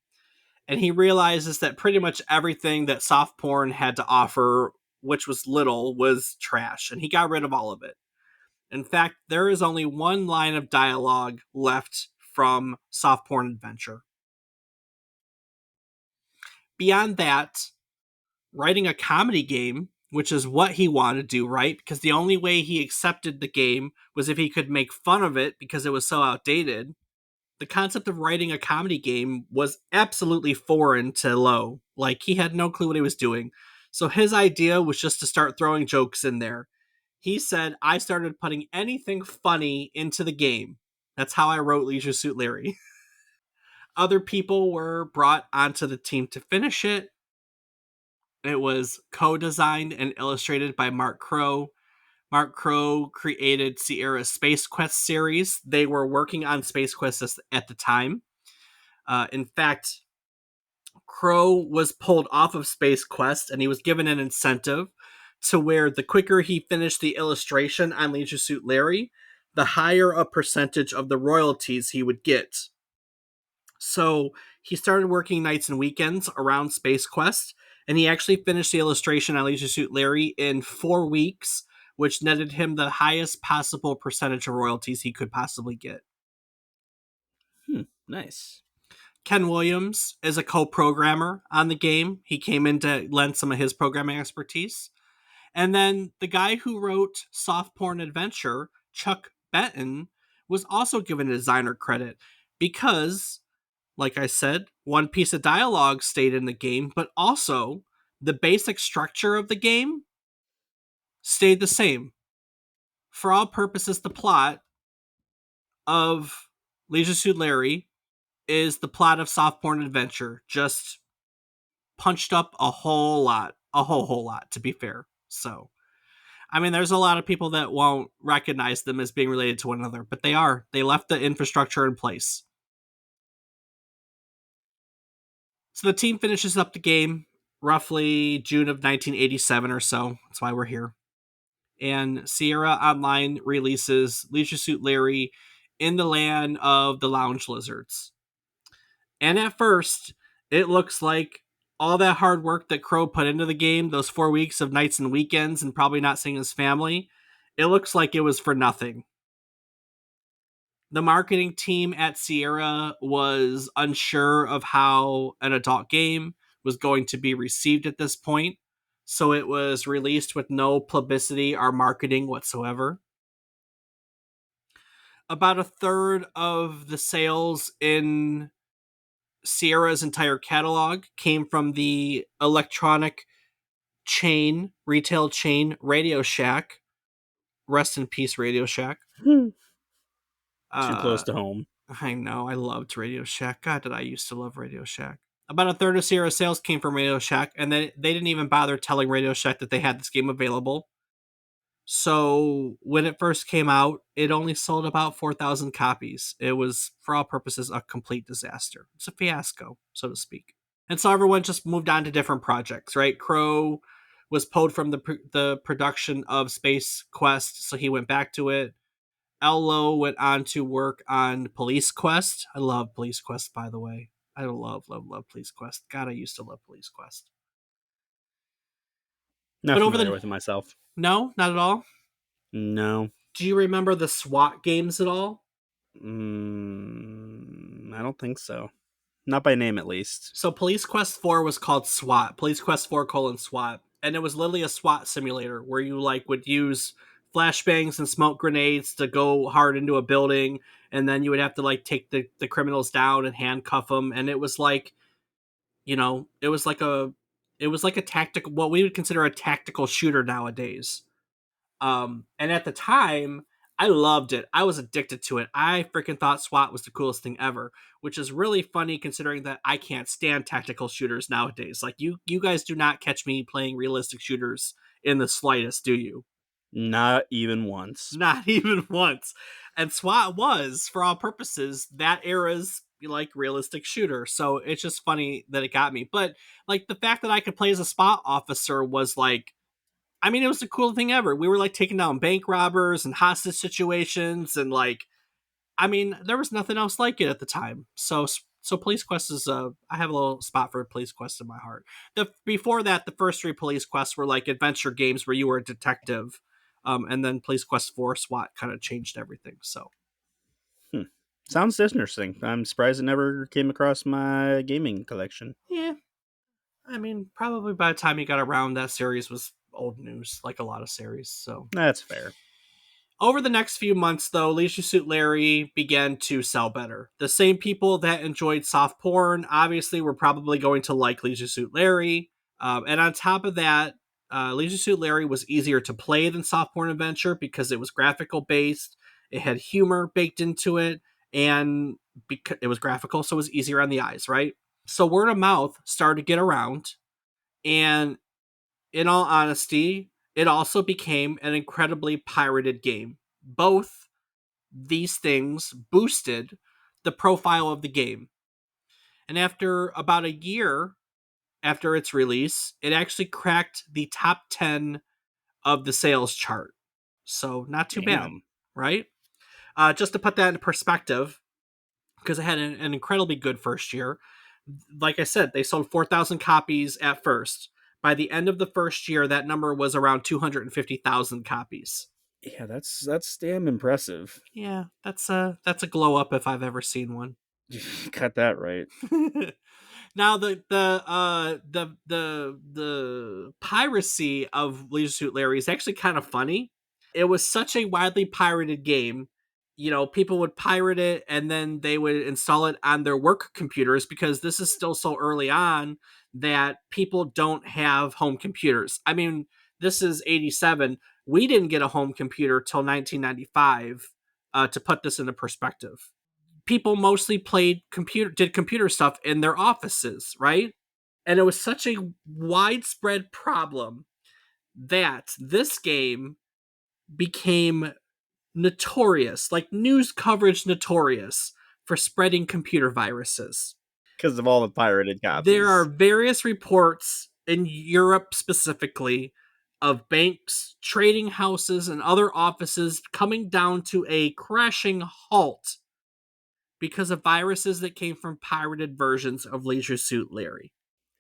[SPEAKER 1] And he realizes that pretty much everything that soft porn had to offer, which was little, was trash. And he got rid of all of it. In fact, there is only one line of dialogue left from soft porn adventure. Beyond that, writing a comedy game, which is what he wanted to do, right? Because the only way he accepted the game was if he could make fun of it because it was so outdated. The concept of writing a comedy game was absolutely foreign to Lowe. Like, he had no clue what he was doing. So his idea was just to start throwing jokes in there. He said, I started putting anything funny into the game. That's how I wrote Leisure Suit Larry. Other people were brought onto the team to finish it. It was co-designed and illustrated by Mark Crow. Mark Crow created Sierra's Space Quest series. They were working on Space Quest at the time. In fact, Crow was pulled off of Space Quest and he was given an incentive to where the quicker he finished the illustration on Leisure Suit Larry, the higher a percentage of the royalties he would get. So he started working nights and weekends around Space Quest, and he actually finished the illustration on Leisure Suit Larry in 4 weeks, which netted him the highest possible percentage of royalties he could possibly get.
[SPEAKER 2] Nice.
[SPEAKER 1] Ken Williams is a co-programmer on the game. He came in to lend some of his programming expertise. And then the guy who wrote Soft Porn Adventure, Chuck Benton, was also given a designer credit because, like I said, one piece of dialogue stayed in the game, but also the basic structure of the game stayed the same. For all purposes, the plot of Leisure Suit Larry is the plot of Soft Porn Adventure, just punched up a whole lot, whole lot, to be fair. So, I mean, there's a lot of people that won't recognize them as being related to one another, but they are. They left the infrastructure in place. So the team finishes up the game roughly June of 1987 or so. That's why we're here. And Sierra Online releases Leisure Suit Larry in the land of the lounge lizards. And at first, it looks like all that hard work that Crow put into the game, those 4 weeks of nights and weekends and probably not seeing his family, it looks like it was for nothing. The marketing team at Sierra was unsure of how an adult game was going to be received at this point, so it was released with no publicity or marketing whatsoever. About a third of the sales in Sierra's entire catalog came from the electronic retail chain Radio Shack. Rest in peace, Radio Shack.
[SPEAKER 2] Too close
[SPEAKER 1] Uh,
[SPEAKER 2] to home.
[SPEAKER 1] I know, I loved Radio Shack. God, did I used to love Radio Shack. About a third of Sierra's sales came from Radio Shack, and they didn't even bother telling Radio Shack that they had this game available. So when it first came out, it only sold about 4,000 copies. It was, for all purposes, a complete disaster. It's a fiasco, so to speak. And so everyone just moved on to different projects, right? Crow was pulled from the production of Space Quest, so he went back to it. Ello went on to work on Police Quest. I love Police Quest, by the way. I love Police Quest. God, I used to love Police Quest.
[SPEAKER 2] Not
[SPEAKER 1] But over
[SPEAKER 2] familiar
[SPEAKER 1] the
[SPEAKER 2] with it myself.
[SPEAKER 1] no, not at all.
[SPEAKER 2] No.
[SPEAKER 1] Do you remember the SWAT games at all?
[SPEAKER 2] I don't think so. Not by name, at least.
[SPEAKER 1] So Police Quest 4 was called SWAT, Police Quest 4 colon SWAT, and it was literally a SWAT simulator where you like would use flashbangs and smoke grenades to go hard into a building, and then you would have to like take the criminals down and handcuff them, and it was like, it was like a tactical, what we would consider a tactical shooter nowadays. And at the time, I loved it. I was addicted to it. I freaking thought SWAT was the coolest thing ever, which is really funny considering that I can't stand tactical shooters nowadays. Like you guys do not catch me playing realistic shooters in the slightest, do you?
[SPEAKER 2] Not even once.
[SPEAKER 1] Not even once. And SWAT was, for all purposes, that era's like realistic shooter. So it's just funny that it got me. But like the fact that I could play as a SWAT officer was like, I mean, it was the coolest thing ever. We were like taking down bank robbers and hostage situations, and like I mean, there was nothing else like it at the time. So Police Quest is I have a little spot for Police Quest in my heart. The before that, the first three Police Quests were like adventure games where you were a detective, and then Police Quest 4 SWAT kind of changed everything. So
[SPEAKER 2] Hmm. Sounds interesting. I'm surprised it never came across my gaming collection.
[SPEAKER 1] yeah, I mean, probably by the time you got around, that series was old news, like a lot of series. So
[SPEAKER 2] That's fair.
[SPEAKER 1] over the next few months, though, Leisure Suit Larry began to sell better. The same people that enjoyed soft porn obviously were probably going to like Leisure Suit Larry. And on top of that, Leisure Suit Larry was easier to play than soft porn adventure because it was graphical based, it had humor baked into it, and because it was graphical, so it was easier on the eyes, right? So word of mouth started to get around, and in all honesty, it also became an incredibly pirated game. Both these things boosted the profile of the game. And after about a year after its release, it actually cracked the top 10 of the sales chart. So, not too bad,
[SPEAKER 2] Damn.
[SPEAKER 1] right? Just to put that into perspective, because it had an incredibly good first year. Like I said, they sold 4,000 copies at first. By the end of the first year, that number was around 250,000 copies.
[SPEAKER 2] Yeah, that's damn impressive.
[SPEAKER 1] Yeah, that's a glow up if I've ever seen one.
[SPEAKER 2] Got that right.
[SPEAKER 1] Now the piracy of Leisure Suit Larry is actually kind of funny. It was such a widely pirated game. You know, people would pirate it and then they would install it on their work computers because this is still so early on that people don't have home computers. I mean, this is 87. We didn't get a home computer till 1995, to put this into perspective. People mostly did computer stuff in their offices, right? And it was such a widespread problem that this game became notorious, like news coverage notorious for spreading computer viruses.
[SPEAKER 2] Because of all the pirated
[SPEAKER 1] There are
[SPEAKER 2] copies.
[SPEAKER 1] various reports in Europe specifically of banks, trading houses, and other offices coming down to a crashing halt because of viruses that came from pirated versions of Leisure Suit Larry.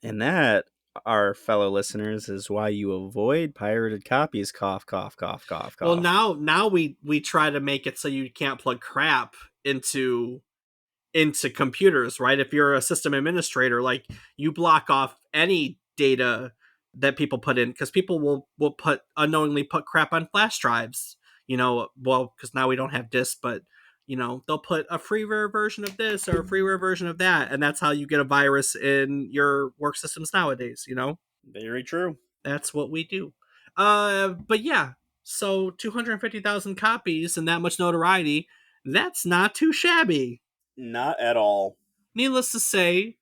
[SPEAKER 2] And that, our fellow listeners, is why you avoid pirated copies. Cough, cough, cough, cough,
[SPEAKER 1] Well,
[SPEAKER 2] cough.
[SPEAKER 1] now we try to make it so you can't plug crap into computers, right? If you're a system administrator, like you block off any data that people put in because people will put unknowingly put crap on flash drives. You know, well, because now we don't have disks, but you know they'll put a freeware version of this or a freeware version of that, and that's how you get a virus in your work systems nowadays. You know,
[SPEAKER 2] Very true.
[SPEAKER 1] that's what we do. But yeah, so 250,000 copies and that much notoriety, that's not too shabby.
[SPEAKER 2] Not at all.
[SPEAKER 1] Needless to say,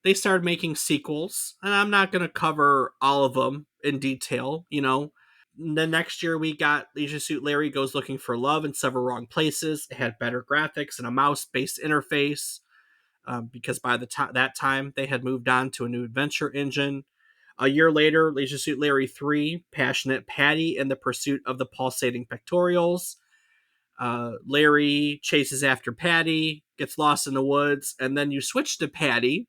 [SPEAKER 1] they started making sequels, and I'm not going to cover all of them in detail. You know, the next year we got Leisure Suit Larry Goes Looking for Love in Several Wrong Places. It had better graphics and a mouse-based interface, because by that time they had moved on to a new adventure engine. A year later, Leisure Suit Larry 3, Passionate Patty in the Pursuit of the Pulsating Pectorials. Larry chases after Patty, gets lost in the woods, and then you switch to Patty,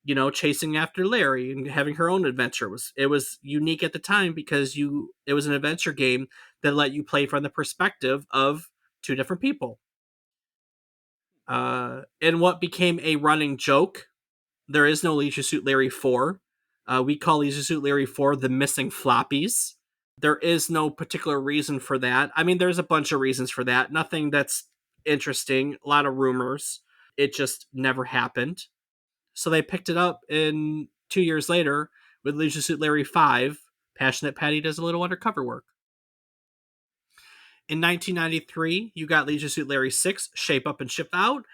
[SPEAKER 1] you know, chasing after Larry and having her own adventure. It was unique at the time because it was an adventure game that let you play from the perspective of two different people. And what became a running joke, there is no Leisure Suit Larry 4. We call Leisure Suit Larry 4 the missing floppies. There is no particular reason for that. I mean, there's a bunch of reasons for that. Nothing that's interesting, a lot of rumors. It just never happened. So they picked it up in 2 years later with Leisure Suit Larry 5. Passionate Patty does a little undercover work. In 1993, you got Leisure Suit Larry 6, Shape Up and Ship Out.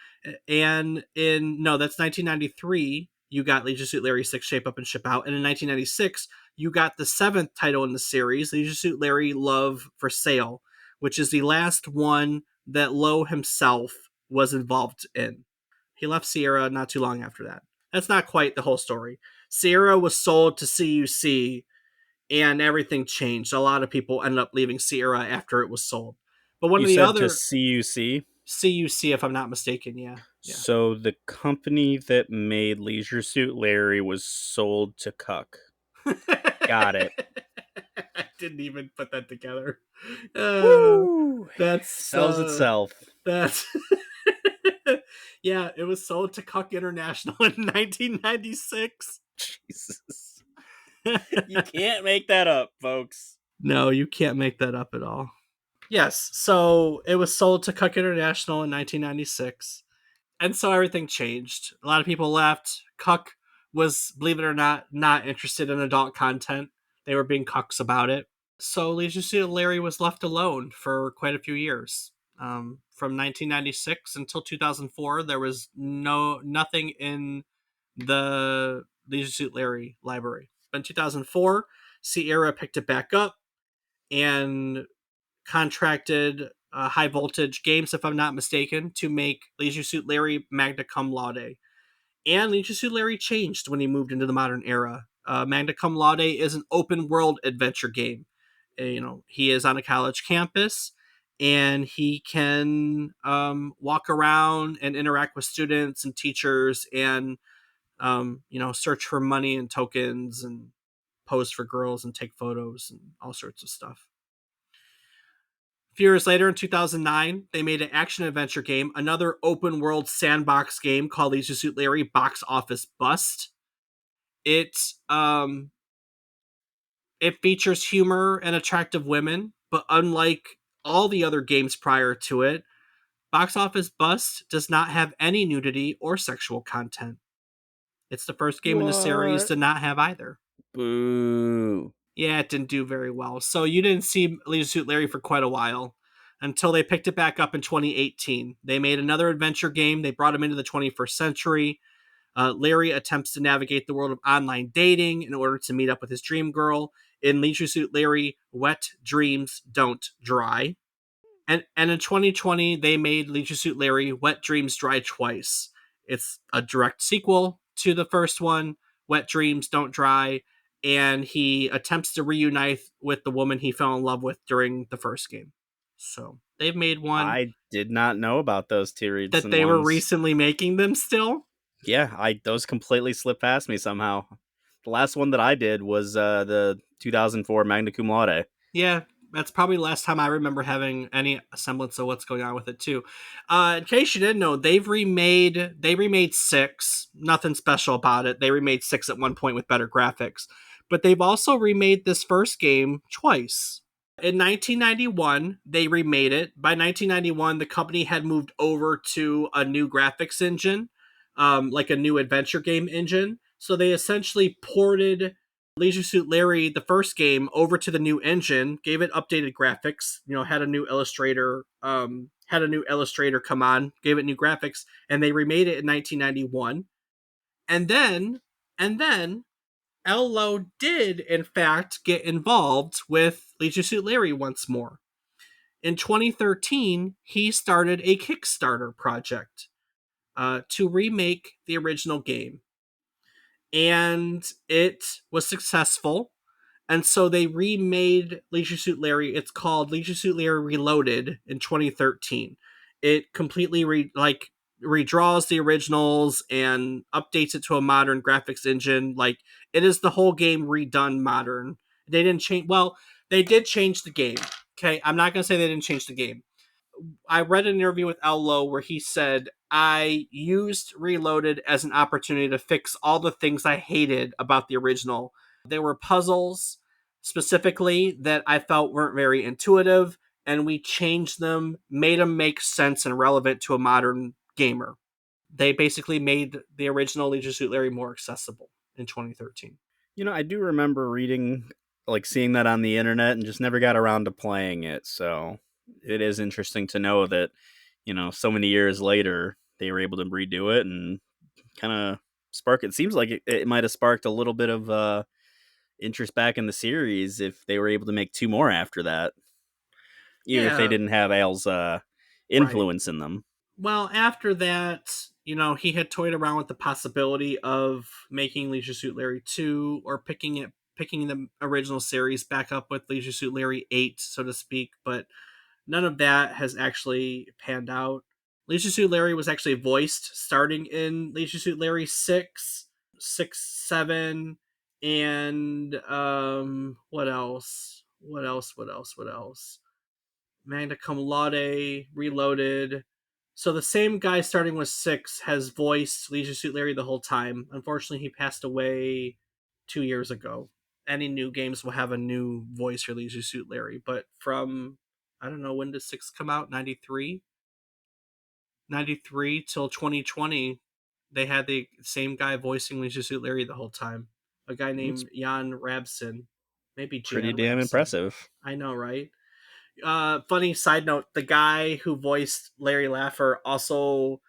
[SPEAKER 1] And no, that's 1993, you got Leisure Suit Larry 6, Shape Up and Ship Out. And in 1996, you got the seventh title in the series, Leisure Suit Larry Love for Sale, which is the last one that Lowe himself was involved in. He left Sierra not too long after that. That's not quite the whole story. Sierra was sold to CUC and everything changed. A lot of people ended up leaving Sierra after it was sold. But one
[SPEAKER 2] You
[SPEAKER 1] of the
[SPEAKER 2] said to
[SPEAKER 1] other
[SPEAKER 2] CUC?
[SPEAKER 1] CUC, if I'm not mistaken. Yeah, yeah.
[SPEAKER 2] So the company that made Leisure Suit Larry was sold to Cuck. Got it.
[SPEAKER 1] I didn't even put that together. Uh,
[SPEAKER 2] Woo!
[SPEAKER 1] that's
[SPEAKER 2] Sells itself.
[SPEAKER 1] that's yeah. It was sold to Cuck International in 1996.
[SPEAKER 2] Jesus. You can't make that up, folks.
[SPEAKER 1] No, you can't make that up at all. Yes, so it was sold to Cuck International in 1996. And so everything changed. A lot of people left. Cuck was, believe it or not interested in adult content. They were being cucks about it. So Leisure Suit Larry was left alone for quite a few years. From 1996 until 2004, there was nothing in the Leisure Suit Larry library. But in 2004, Sierra picked it back up and contracted High Voltage Games, if I'm not mistaken, to make Leisure Suit Larry magna cum laude. And Leisure Suit Larry changed when he moved into the modern era. Magna cum laude is an open world adventure game. He is on a college campus and he can walk around and interact with students and teachers and search for money and tokens and pose for girls and take photos and all sorts of stuff. A few years later, in 2009, they made an action adventure game, another open world sandbox game called Leisure Suit Larry Box Office Bust. It um, it features humor and attractive women, but unlike all the other games prior to it, Box Office Bust does not have any nudity or sexual content. It's the first game in the series
[SPEAKER 2] What?
[SPEAKER 1] to not have either.
[SPEAKER 2] Boo.
[SPEAKER 1] Yeah, it didn't do very well. So you didn't see Leisure Suit Larry for quite a while until they picked it back up in 2018. They made another adventure game. They brought him into the 21st century. Larry attempts to navigate the world of online dating in order to meet up with his dream girl. In Leisure Suit Larry, Wet Dreams Don't Dry. And in 2020, they made Leisure Suit Larry Wet Dreams Dry Twice. It's a direct sequel to the first one, Wet Dreams Don't Dry, and he attempts to reunite with the woman he fell in love with during the first game. So they've made one
[SPEAKER 2] I did not know about those two
[SPEAKER 1] that
[SPEAKER 2] recent
[SPEAKER 1] they were
[SPEAKER 2] ones.
[SPEAKER 1] recently making them still.
[SPEAKER 2] Yeah, I those completely slipped past me somehow. The last one that I did was the 2004 Magna Cum Laude.
[SPEAKER 1] Yeah, that's probably the last time I remember having any semblance of what's going on with it too. In case you didn't know, they remade six. Nothing special about it. They remade six at one point with better graphics, but they've also remade this first game twice. In 1991, they remade it. By 1991, the company had moved over to a new graphics engine, like a new adventure game engine. So they essentially ported Leisure Suit Larry, the first game, over to the new engine, gave it updated graphics. Had a new illustrator come on, gave it new graphics, and they remade it in 1991. And then Ello did in fact get involved with Leisure Suit Larry once more. In 2013, he started a Kickstarter project to remake the original game, and it was successful. And so they remade Leisure Suit Larry. It's called Leisure Suit Larry Reloaded in 2013. It completely redraws the originals and updates it to a modern graphics engine. Like, it is the whole game redone modern. They didn't change. Well, they did change the game. Okay, I'm not gonna say they didn't change the game. I read an interview with L. Lowe where he said, I used Reloaded as an opportunity to fix all the things I hated about the original. There were puzzles specifically that I felt weren't very intuitive, and we changed them, made them make sense and relevant to a modern gamer. They basically made the original Leisure Suit Larry more accessible in 2013.
[SPEAKER 2] I do remember reading, like seeing that on the internet and just never got around to playing it. So it is interesting to know that, so many years later, they were able to redo it and kind of spark it. Seems like it might have sparked a little bit of interest back in the series if they were able to make two more after that, even if they
[SPEAKER 1] Yeah,
[SPEAKER 2] didn't have Al's
[SPEAKER 1] right.
[SPEAKER 2] influence in them.
[SPEAKER 1] Well, after that, he had toyed around with the possibility of making Leisure Suit Larry 2 or picking the original series back up with Leisure Suit Larry 8, so to speak, but none of that has actually panned out. Leisure Suit Larry was actually voiced starting in Leisure Suit Larry 6, 6, 7, and what else? What else? What else? What else? Magna Cum Laude, Reloaded. So the same guy starting with 6 has voiced Leisure Suit Larry the whole time. Unfortunately, he passed away 2 years ago. Any new games will have a new voice for Leisure Suit Larry, but from I don't know when did 6 come out? 93? 93 till 2020, they had the same guy voicing Leisure Suit Larry the whole time. A guy
[SPEAKER 2] It's
[SPEAKER 1] named Jan Rabson. Maybe
[SPEAKER 2] pretty
[SPEAKER 1] Jan
[SPEAKER 2] damn
[SPEAKER 1] Rabson.
[SPEAKER 2] impressive.
[SPEAKER 1] I know, right? Funny side note: the guy who voiced Larry Laffer also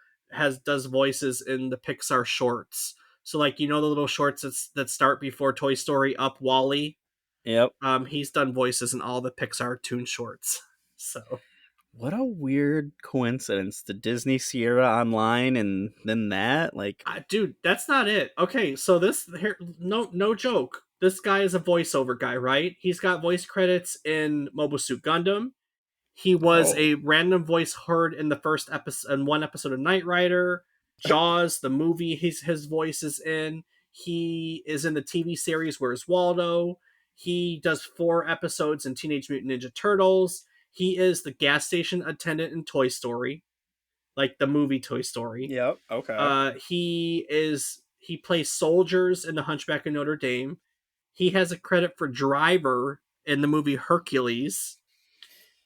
[SPEAKER 1] does voices in the Pixar shorts. So, like, the little shorts that start before Toy Story, Up, Wally.
[SPEAKER 2] Yep.
[SPEAKER 1] He's done voices in all the Pixar Toon shorts. So,
[SPEAKER 2] What a weird coincidence. The Disney Sierra Online and then that. Like,
[SPEAKER 1] dude, that's not it. Okay, so this here, no joke. This guy is a voiceover guy, right? He's got voice credits in Mobile Suit Gundam. He was
[SPEAKER 2] oh,
[SPEAKER 1] a random voice heard in the first episode, in one episode of Knight Rider, Jaws, the movie. His voice is in. He is in the TV series Where's Waldo. He does 4 episodes in Teenage Mutant Ninja Turtles. He is the gas station attendant in Toy Story, like the movie Toy Story.
[SPEAKER 2] yep. Okay.
[SPEAKER 1] He plays soldiers in The Hunchback of Notre Dame. He has a credit for driver in the movie Hercules.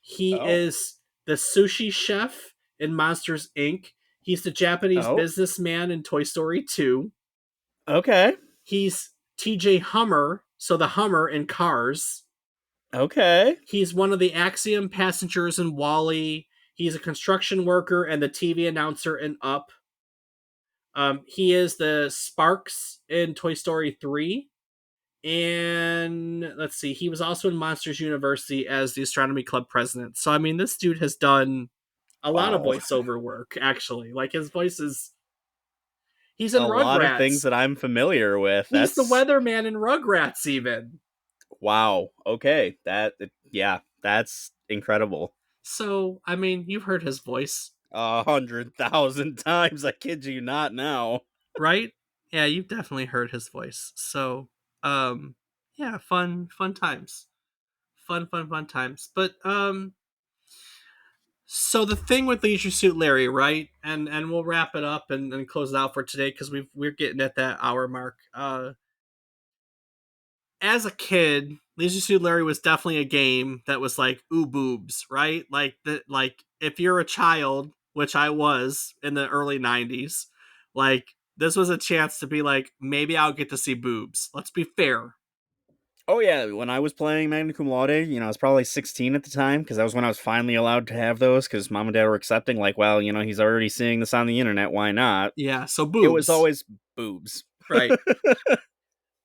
[SPEAKER 1] He
[SPEAKER 2] Oh.
[SPEAKER 1] is the sushi chef in Monsters Inc. He's the Japanese
[SPEAKER 2] Oh.
[SPEAKER 1] businessman in Toy Story 2.
[SPEAKER 2] Okay.
[SPEAKER 1] He's TJ Hummer, so the Hummer in Cars.
[SPEAKER 2] Okay.
[SPEAKER 1] He's one of the Axiom passengers in Wally. He's a construction worker and the TV announcer in Up. He is the Sparks in Toy Story 3. And let's see, he was also in Monsters University as the Astronomy Club president. So, I mean, this dude has done a lot of
[SPEAKER 2] Wow.
[SPEAKER 1] voiceover work, actually. Like, his voice is. He's in
[SPEAKER 2] A lot of things
[SPEAKER 1] Rugrats.
[SPEAKER 2] that I'm familiar with.
[SPEAKER 1] He's the
[SPEAKER 2] That's
[SPEAKER 1] weatherman in Rugrats, even.
[SPEAKER 2] wow. Okay. Yeah, that's incredible.
[SPEAKER 1] So, I mean, you've heard his voice,
[SPEAKER 2] 100,000 times. I kid you not now.
[SPEAKER 1] right? Yeah, you've definitely heard his voice. So, um, yeah, fun times. Fun times. But, so the thing with Leisure Suit Larry, right? And we'll wrap it up and close it out for today because we're getting at that hour mark. As a kid, Leisure Suit Larry was definitely a game that was like ooh boobs, right? Like if you're a child, which I was in the early '90s, like this was a chance to be like maybe I'll get to see boobs. Let's be fair.
[SPEAKER 2] Oh yeah, when I was playing Magna Cum Laude, I was probably 16 at the time because that was when I was finally allowed to have those because mom and dad were accepting. Like, well, he's already seeing this on the internet. Why not?
[SPEAKER 1] Yeah, so
[SPEAKER 2] It was
[SPEAKER 1] boobs,
[SPEAKER 2] always boobs.
[SPEAKER 1] right?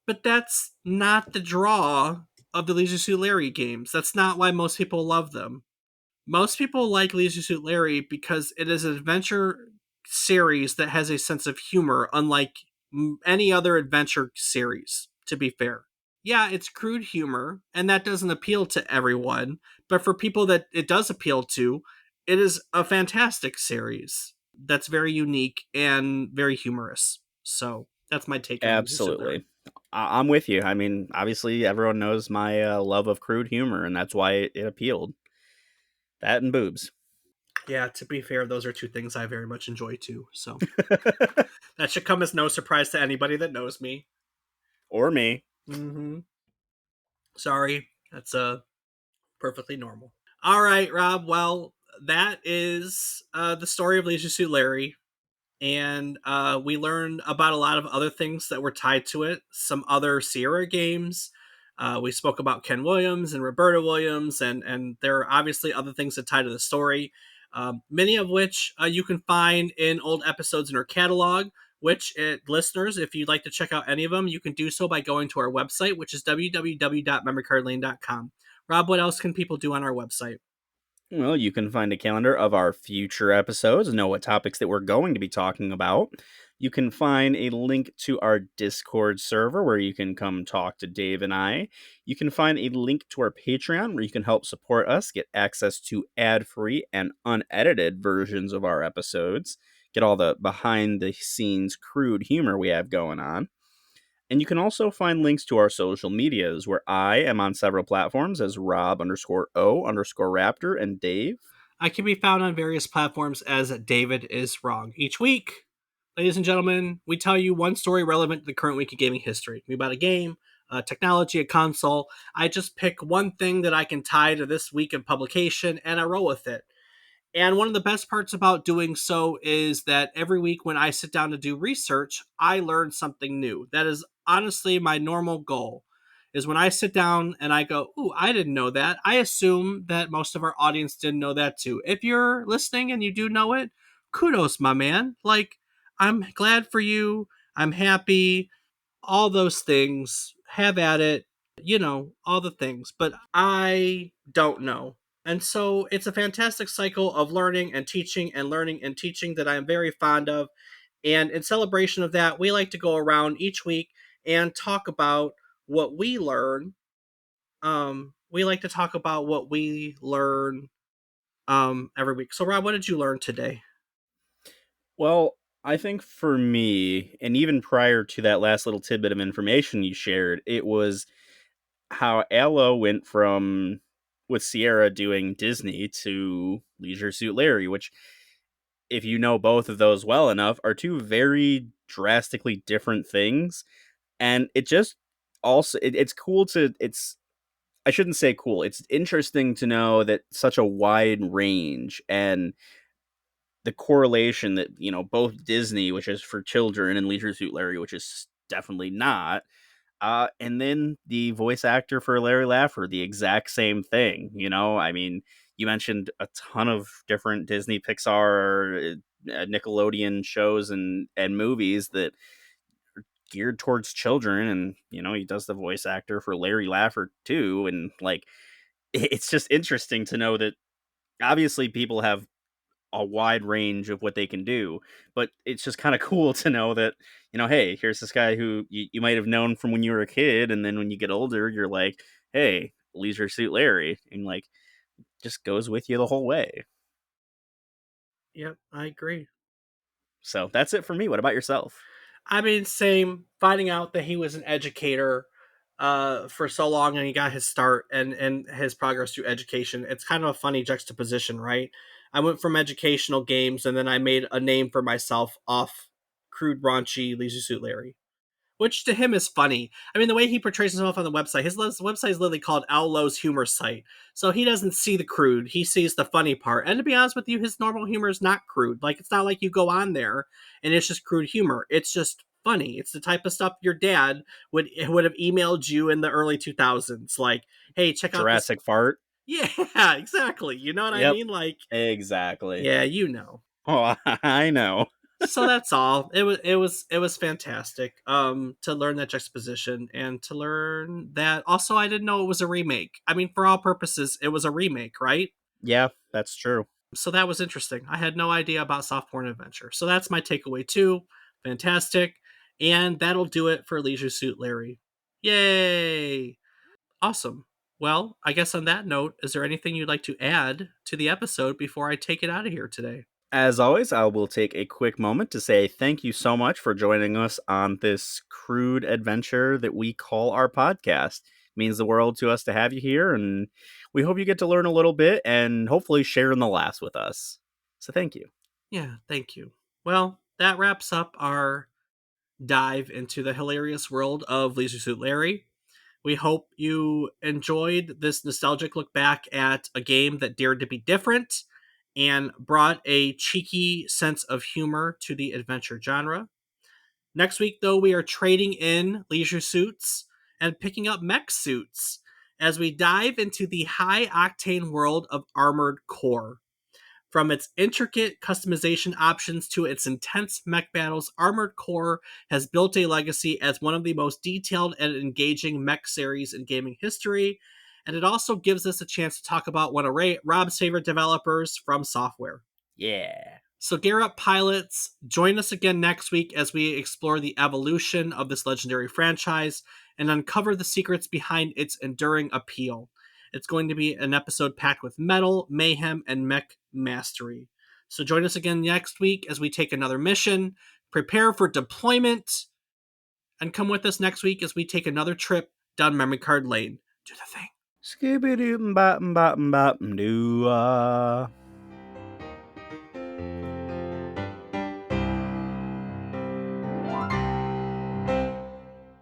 [SPEAKER 1] But that's not the draw of the Leisure Suit Larry games. That's not why most people love them. Most people like Leisure Suit Larry because it is an adventure series that has a sense of humor, unlike any other adventure series, to be fair. Yeah, it's crude humor, and that doesn't appeal to everyone, but for people that it does appeal to, it is a fantastic series that's very unique and very humorous. So that's my take on Leisure Suit Larry.
[SPEAKER 2] Absolutely. I'm with you. I mean, obviously, everyone knows my love of crude humor, and that's why it appealed. That and boobs.
[SPEAKER 1] Yeah, to be fair, those are two things I very much enjoy too. So that should come as no surprise to anybody that knows me.
[SPEAKER 2] Or me.
[SPEAKER 1] Mm-hmm. Sorry, that's perfectly normal. All right, Rob. Well, that is the story of Leisure Suit Larry, and we learned about a lot of other things that were tied to it. Some other Sierra games. We spoke about Ken Williams and Roberta Williams, and there are obviously other things that tie to the story. Many of which you can find in old episodes in our catalog. Which, listeners, if you'd like to check out any of them, you can do so by going to our website, which is www.memorycardlane.com. Rob, what else can people do on our website?
[SPEAKER 2] Well, you can find a calendar of our future episodes, know what topics that we're going to be talking about. You can find a link to our Discord server where you can come talk to Dave and I. You can find a link to our Patreon where you can help support us, get access to ad free and unedited versions of our episodes, get all the behind the scenes crude humor we have going on. And you can also find links to our social medias where I am on several platforms as Rob underscore O underscore Raptor and Dave.
[SPEAKER 1] I can be found on various platforms as David is Wrong. Each week, ladies and gentlemen, we tell you one story relevant to the current week of gaming history. Maybe about a game, technology, a console. I just pick one thing that I can tie to this week of publication and I roll with it. And one of the best parts about doing so is that every week when I sit down to do research, I learn something new. That is honestly my normal goal. Is when I sit down and I go, "Ooh, I didn't know that." I assume that most of our audience didn't know that too. If you're listening and you do know it, kudos, my man. Like, I'm glad for you. I'm happy, all those things. Have at it, all the things. But I don't know. And so it's a fantastic cycle of learning and teaching and learning and teaching that I am very fond of. And in celebration of that, we like to go around each week and talk about what we learn. We like to talk about what we learn every week. So, Rob, what did you learn today?
[SPEAKER 2] Well, I think for me, and even prior to that last little tidbit of information you shared, it was how Aloe went from with Sierra doing Disney to Leisure Suit Larry, which, if you know both of those well enough, are two very drastically different things. And it just also, it's cool to, I shouldn't say cool, it's interesting to know that such a wide range and the correlation that, both Disney, which is for children, and Leisure Suit Larry, which is definitely not. And then the voice actor for Larry Laffer, the exact same thing. I mean, you mentioned a ton of different Disney, Pixar, Nickelodeon shows and movies that are geared towards children, and he does the voice actor for Larry Laffer too. And like, it's just interesting to know that obviously people have a wide range of what they can do. But it's just kind of cool to know that, hey, here's this guy who you might have known from when you were a kid. And then when you get older, you're like, hey, Leisure Suit Larry. And like, just goes with you the whole way.
[SPEAKER 1] Yep, I agree.
[SPEAKER 2] So that's it for me. What about yourself?
[SPEAKER 1] I mean, same. Finding out that he was an educator for so long and he got his start and his progress through education. It's kind of a funny juxtaposition, right? I went from educational games and then I made a name for myself off crude, raunchy Leisure Suit Larry, which to him is funny. I mean, the way he portrays himself on the website, his website is literally called Al Lowe's Humor Site. So he doesn't see the crude, he sees the funny part. And to be honest with you, his normal humor is not crude. Like, it's not like you go on there and it's just crude humor. It's just funny. It's the type of stuff your dad would have emailed you in the early 2000s. Like, hey, check out this.
[SPEAKER 2] Jurassic Fart?
[SPEAKER 1] Yeah, exactly. You know what I
[SPEAKER 2] Yep,
[SPEAKER 1] mean? Like,
[SPEAKER 2] exactly.
[SPEAKER 1] yeah, you know.
[SPEAKER 2] Oh, I know.
[SPEAKER 1] So that's all. It was fantastic to learn that juxtaposition and to learn that also I didn't know it was a remake. I mean, for all purposes it was a remake, right?
[SPEAKER 2] Yeah, that's true.
[SPEAKER 1] So that was interesting. I had no idea about soft porn adventure. So that's my takeaway too. Fantastic. And that'll do it for Leisure Suit Larry. Yay. Awesome. Well, I guess on that note, is there anything you'd like to add to the episode before I take it out of here today?
[SPEAKER 2] As always, I will take a quick moment to say thank you so much for joining us on this crude adventure that we call our podcast. It means the world to us to have you here, and we hope you get to learn a little bit and hopefully share in the laughs with us. So thank you.
[SPEAKER 1] Yeah, thank you. Well, that wraps up our dive into the hilarious world of Leisure Suit Larry. We hope you enjoyed this nostalgic look back at a game that dared to be different and brought a cheeky sense of humor to the adventure genre. Next week, though, we are trading in leisure suits and picking up mech suits as we dive into the high octane world of Armored Core. From its intricate customization options to its intense mech battles, Armored Core has built a legacy as one of the most detailed and engaging mech series in gaming history. And it also gives us a chance to talk about one of Rob's favorite developers, From Software.
[SPEAKER 2] Yeah.
[SPEAKER 1] So, gear up, pilots. Join us again next week as we explore the evolution of this legendary franchise and uncover the secrets behind its enduring appeal. It's going to be an episode packed with metal, mayhem, and mech mastery. So, join us again next week as we take another mission, prepare for deployment, and come with us next week as we take another trip down memory card lane. Do the thing.
[SPEAKER 2] Skibidi bop bop bop doo.